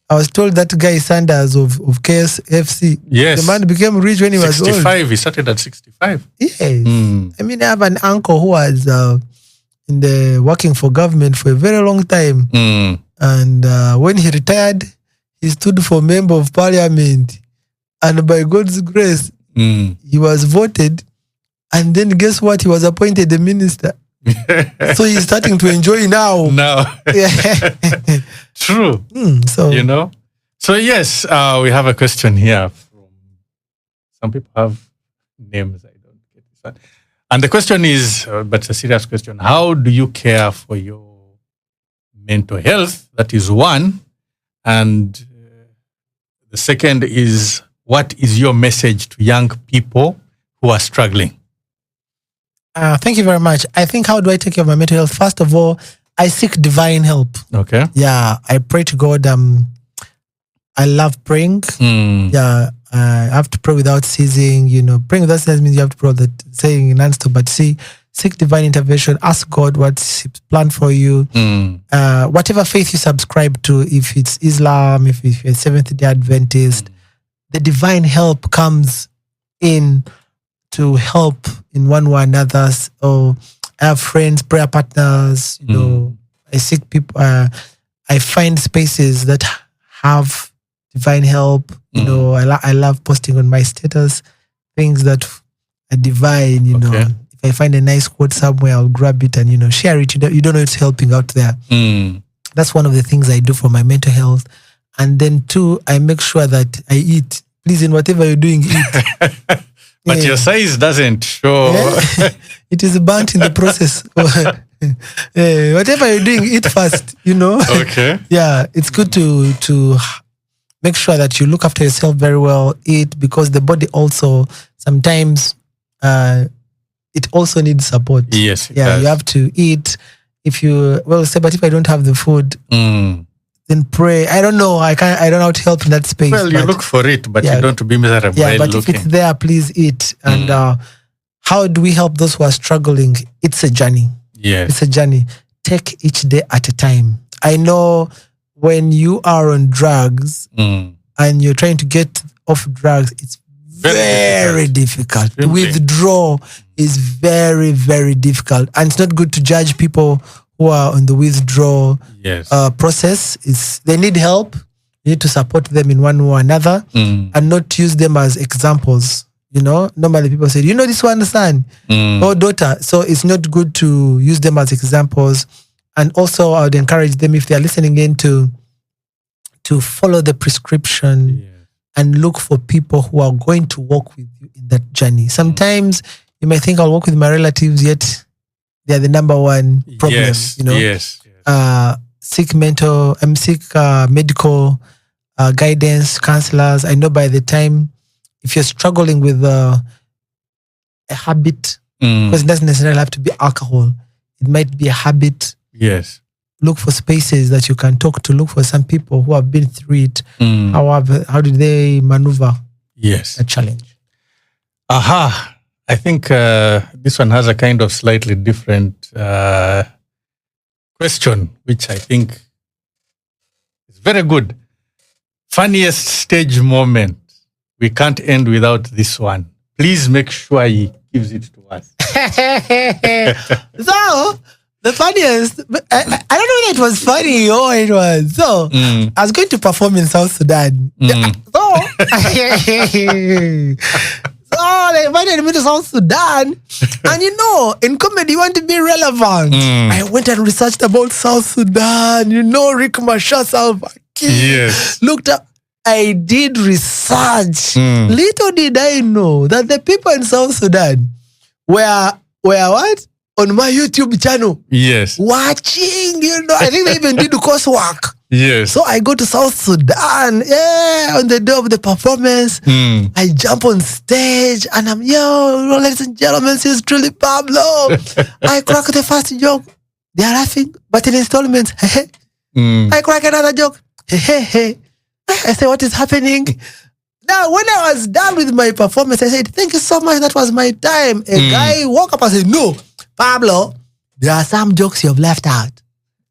I was told that guy Sanders of KSFC, the man became rich when he was 65. He started at 65. Yes. I mean, I have an uncle who was working for government for a very long time. And when he retired, he stood for member of parliament. And by God's grace, he was voted. And then guess what? He was appointed a minister. So he's starting to enjoy now. True. So So yes, we have a question here from some people have names. I don't get this one. And the question is, but it's a serious question. How do you care for your mental health? That is one. And the second is, what is your message to young people who are struggling? Thank you very much. I think, how do I take care of my mental health? First of all, I seek divine help. Okay. Yeah, I pray to God. I love praying. Yeah, I have to pray without ceasing. Praying without ceasing means you have to pray without saying non-stop. But seek divine intervention. Ask God what's His plan for you. Whatever faith you subscribe to, if it's Islam, if you're Seventh-day Adventist, the divine help comes in to help in one way or another. Or I have friends, prayer partners. I seek people. I find spaces that have divine help. I love posting on my status things that are divine. Okay. If I find a nice quote somewhere, I'll grab it and share it. You don't know it's helping out there. That's one of the things I do for my mental health. And then 2, I make sure that I eat. Please, in whatever you're doing, eat. But your size doesn't show. It is burnt in the process. Whatever you're doing, eat fast, Okay. Yeah, it's good to make sure that you look after yourself very well, eat, because the body also sometimes it also needs support. Yes. It Yeah, does. you have to eat. But if I don't have the food, then pray. I don't know. I don't know how to help in that space. Well, you look for it, but yeah. you don't be miserable. Yeah, while but looking. if it's there, please eat. And how do we help those who are struggling? It's a journey. Yes. It's a journey. Take each day at a time. I know when you are on drugs and you're trying to get off drugs, it's very difficult. Extremely. Withdraw is very, very difficult. And it's not good to judge people who are on the withdrawal process. They need help. You need to support them in one way or another and not use them as examples. Normally people say, this one son or daughter. So it's not good to use them as examples. And also I would encourage them, if they are listening in, to follow the prescription and look for people who are going to walk with you in that journey. Sometimes you may think I'll work with my relatives, yet they are the number one problem. Yes. Seek medical guidance, counselors. I know by the time, if you're struggling with a habit, because it doesn't necessarily have to be alcohol, it might be a habit. Yes. Look for spaces that you can talk to. Look for some people who have been through it. How did they maneuver a challenge? Aha. I think this one has a kind of slightly different question, which I think is very good. Funniest stage moment. We can't end without this one. Please make sure he gives it to us. So, the funniest, I don't know whether it was funny or it was. So, I was going to perform in South Sudan. So they invited me to South Sudan. And in comedy, you want to be relevant. I went and researched about South Sudan. Rick Machar, Salva Kiir. Yes. Looked up. I did research. Little did I know that the people in South Sudan were what? On my YouTube channel. Yes. Watching, I think they even did coursework. Yes. So I go to South Sudan, on the day of the performance. I jump on stage and I'm, ladies and gentlemen, this is truly Pablo. I crack the first joke. They are laughing, but in installments. I crack another joke. I say, what is happening? Now, when I was done with my performance, I said, thank you so much. That was my time. A guy woke up and said, no, Pablo, there are some jokes you have left out.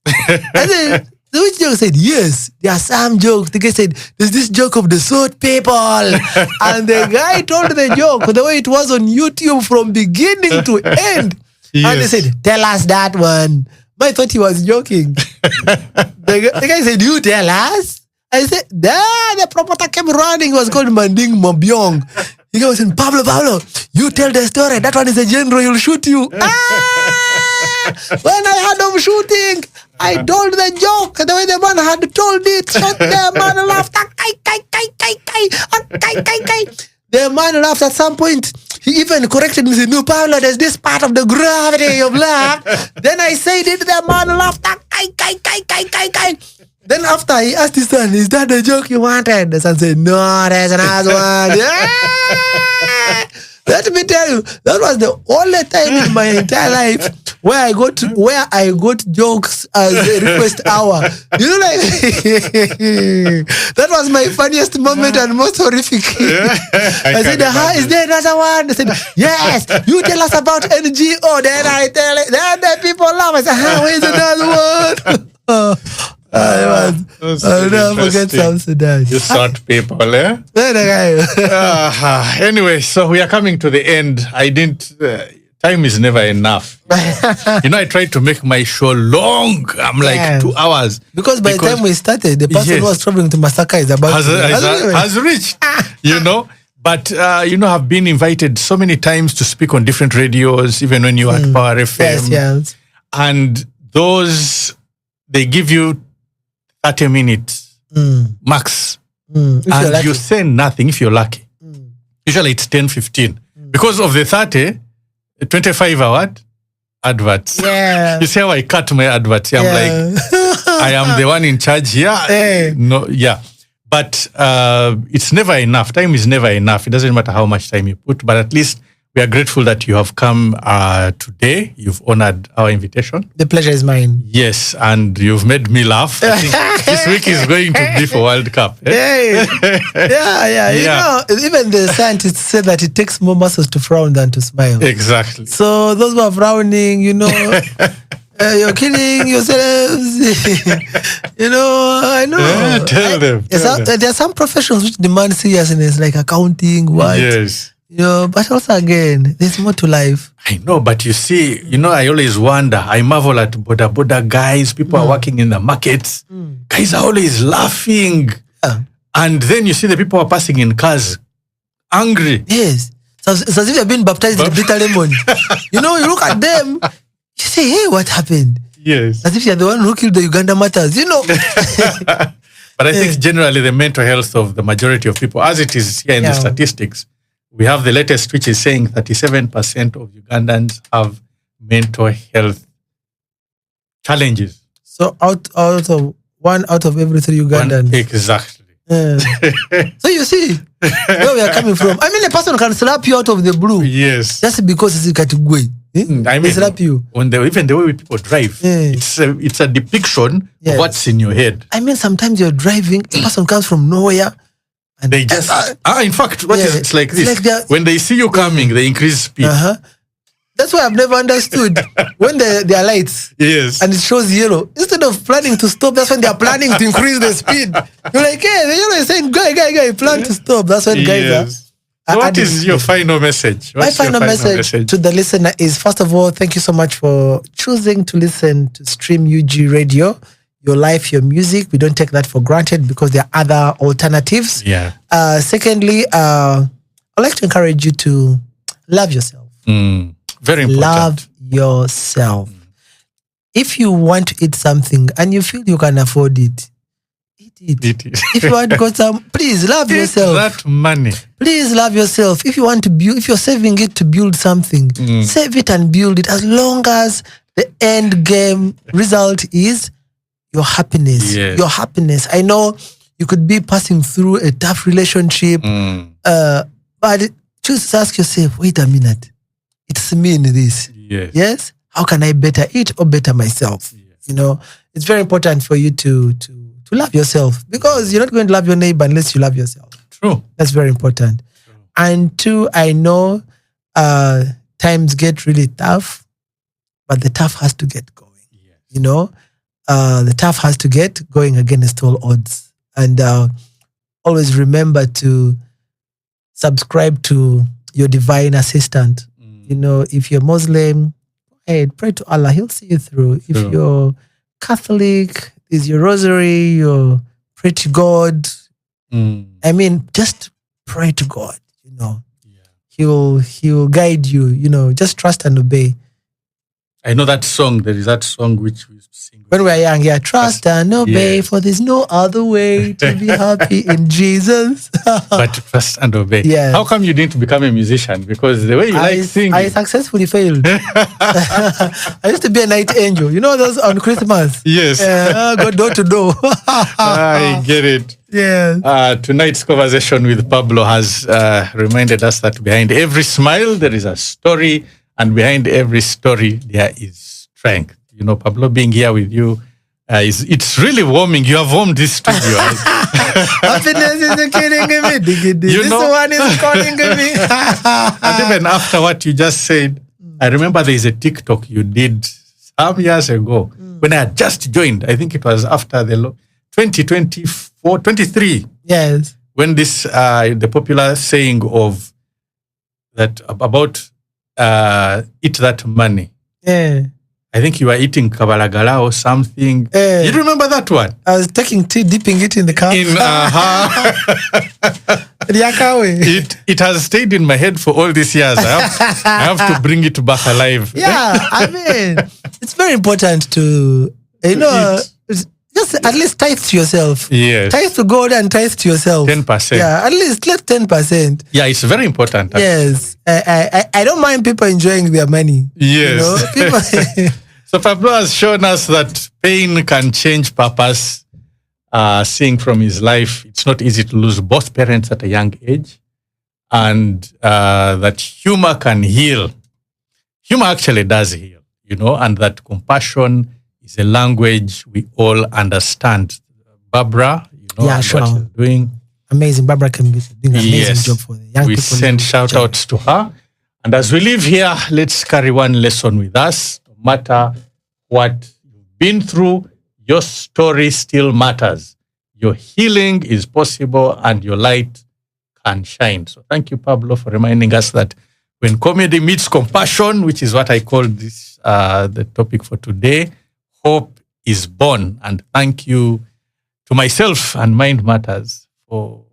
I said, which joke? I said, yes, there are some jokes. The guy said, there's this joke of the sword people. And the guy told the joke the way it was on YouTube from beginning to end. Yes. And they said, tell us that one. I thought he was joking. The guy said, you tell us? I said, the promoter came running. He was called Manding Mobyong. He goes, Pablo, you tell the story. That one is a general, he'll shoot you. When I had him shooting, I told the joke the way the man had told it. Shot the man laughed. The man laughed at some point. He even corrected me. He said, no, Pablo, there's this part of the gravity of laugh. Then I said it, the man laughed. Then after he asked his son, is that the joke you wanted? The son said, no, there's another one. Let me tell you, that was the only time in my entire life where I got jokes as a request hour. That was my funniest moment and most horrific. I said, is there another one? They said, yes, you tell us about NGO. Then I tell it. Then the people laugh. I said, where's another one? I'll never forget South Sudan. You sort people, eh? Anyway, so we are coming to the end. Time is never enough. I tried to make my show long. I'm like 2 hours. Because by the time we started, the person who was traveling to Masaka has reached, But, I've been invited so many times to speak on different radios, even when you are at Power FM. Yes. And those, they give you 30 minutes max. And you say nothing if you're lucky. Usually it's 10, 15. Because of the 30, 25 are what? adverts. Yeah. You see how I cut my adverts? I'm like, I am the one in charge here. Hey. No, yeah. But it's never enough. Time is never enough. It doesn't matter how much time you put, but at least we are grateful that you have come today. You've honored our invitation. The pleasure is mine. Yes, and you've made me laugh. I think this week is going to be for World Cup. Hey. Yeah. You know, even the scientists say that it takes more muscles to frown than to smile. Exactly. So those who are frowning, you know, you're killing yourselves. You know, I know. Tell them. There are some professions which demand seriousness, like accounting, what? Yes. You know, but also again, there's more to life. I know, but you see, I always wonder. I marvel at boda guys. People are working in the markets. Guys are always laughing. And then you see the people are passing in cars, angry. Yes. So it's as if they've been baptized in bitter lemon. You know, you look at them, you say, hey, what happened? Yes. As if you're the one who killed the Uganda Martyrs, you know. But I think generally the mental health of the majority of people, as it is here in the statistics, we have the latest, which is saying 37% of Ugandans have mental health challenges. So out of 1 out of every 3 Ugandans. Exactly. So you see where we are coming from. I mean, a person can slap you out of the blue. Yes. Just because it's a category. I mean, they slap you. Even the way people drive, it's a depiction of what's in your head. I mean, sometimes you're driving, a person comes from nowhere. And they just in fact, it's like this. Like when they see you coming, they increase speed. That's why I've never understood when there are lights. Yes. And it shows yellow. Instead of planning to stop, that's when they are planning to increase the speed. You're like, hey, the yellow is saying, guy, plan to stop. That's when guys are. So what is your final message? My final message to the listener is, first of all, thank you so much for choosing to listen to Stream UG Radio. Your life, your music, we don't take that for granted because there are other alternatives. Yeah. Secondly, I'd like to encourage you to love yourself. Very important. Love yourself. If you want to eat something and you feel you can afford it, eat it. If you want to go please love yourself. That money. Please love yourself. If you want to build, if you're saving it to build something, save it and build it, as long as the end game result is your happiness. Yes. Your happiness. I know you could be passing through a tough relationship, but choose to ask yourself, wait a minute. It's me in this. Yes? How can I better it or better myself? Yes. You know, it's very important for you to love yourself, because you're not going to love your neighbor unless you love yourself. True. That's very important. True. And 2, I know times get really tough, but the tough has to get going. Yes. You know, the tough has to get going against all odds. And always remember to subscribe to your divine assistant. You know, if you're Muslim, hey, pray to Allah. He'll see you through. If you're Catholic, is your rosary, you pray to God. I mean, just pray to God, you know. Yeah. He'll guide you, you know, just trust and obey. I know that song. There is that song which we sing when we were young. Yeah, trust and obey, for there's no other way to be happy in Jesus. But trust and obey. Yeah. How come you didn't become a musician? Because the way you like singing. I successfully failed. I used to be a night angel. You know those on Christmas? Yes. Go door to door. I get it. Yeah. Tonight's conversation with Pablo has reminded us that behind every smile there is a story. And behind every story, there is strength. You know, Pablo, being here with you, it's really warming. You have warmed this studio. Happiness is killing me. This one is calling me. And even after what you just said, I remember there is a TikTok you did some years ago when I had just joined. I think it was after the 2024, 23. Yes. When this, the popular saying of that about eat that money. Yeah. I think you were eating kabalagala or something. You remember that one? I was taking tea, dipping it in the cup. It has stayed in my head for all these years. I have to bring it back alive. Yeah, I mean, it's very important to, you know, just just at least tithe to yourself. Yes. Tithe to God and tithe to yourself. 10%. Yeah, at least let 10%. Yeah, it's very important. Yes. I don't mind people enjoying their money. Yes. You know? People So Pablo has shown us that pain can change purpose. Seeing from his life, it's not easy to lose both parents at a young age, and that humor can heal. Humor actually does heal, and that compassion is a language we all understand. Barbara, Yeah, sure. what she's doing. amazing. Barbara can be doing an amazing job for the young we people. We send shout outs to her. And as we leave here, let's carry one lesson with us. No matter what you've been through, your story still matters. Your healing is possible and your light can shine. So thank you, Pablo, for reminding us that when comedy meets compassion, which is what I call this the topic for today, hope is born. And thank you to myself and Mind Matters for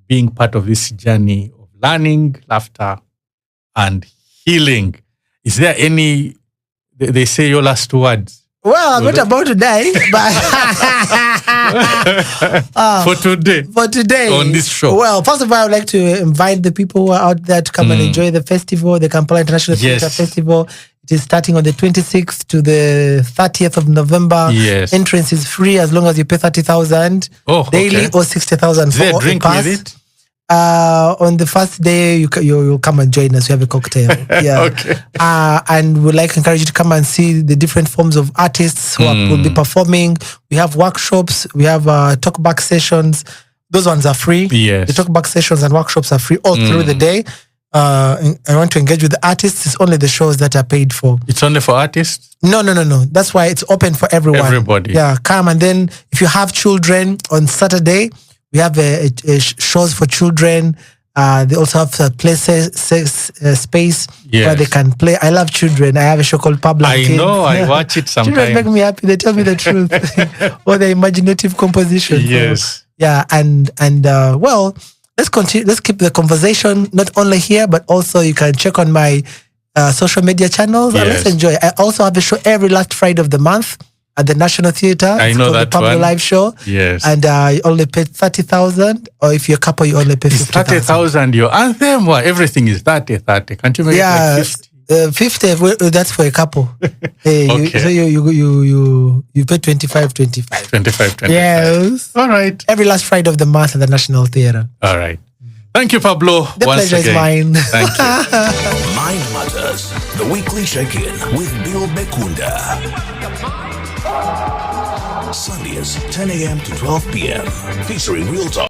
being part of this journey of learning, laughter, and healing. Is there any, they say your last words? Well, I'm not about to die, but for today. For today. On this show. Well, first of all, I would like to invite the people who are out there to come and enjoy the festival, the Kampala International Theatre Festival. It is starting on the 26th to the 30th of November. Yes. Entrance is free as long as you pay 30,000 daily or 60,000 for a drink with it? On the first day, you'll come and join us. We have a cocktail. Yeah. Okay. And we'd like to encourage you to come and see the different forms of artists who will be performing. We have workshops. We have talkback sessions. Those ones are free. Yes. The talkback sessions and workshops are free all through the day. I want to engage with the artists. It's only the shows that are paid for. It's only for artists? No. That's why it's open for everyone. Everybody. Yeah, come. And then if you have children, on Saturday, we have shows for children. They also have a space where they can play. I love children. I have a show called PABLO. I know. I watch it sometimes. Children make me happy. They tell me the truth. Or the imaginative composition. Yes. So, yeah. And well, let's continue. Let's keep the conversation not only here, but also you can check on my social media channels. Yes. And let's enjoy. I also have a show every last Friday of the month at the National Theatre. I know that the PABLO one. Live show. Yes. And you only pay 30,000, or if you're a couple, you only pay 50,000. 30,000, your anthem? Well, everything is 30. Can't you make it like 50? 50, that's for a couple. Okay. So you pay 25. 25. Yes. All right. Every last Friday of the month at the National Theatre. All right. Thank you, Pablo. The once pleasure again. is mine. Thank you. Mind Matters, the weekly check-in with Bill Bekunda. Sundays, 10 a.m. to 12 p.m. Featuring Real Talk.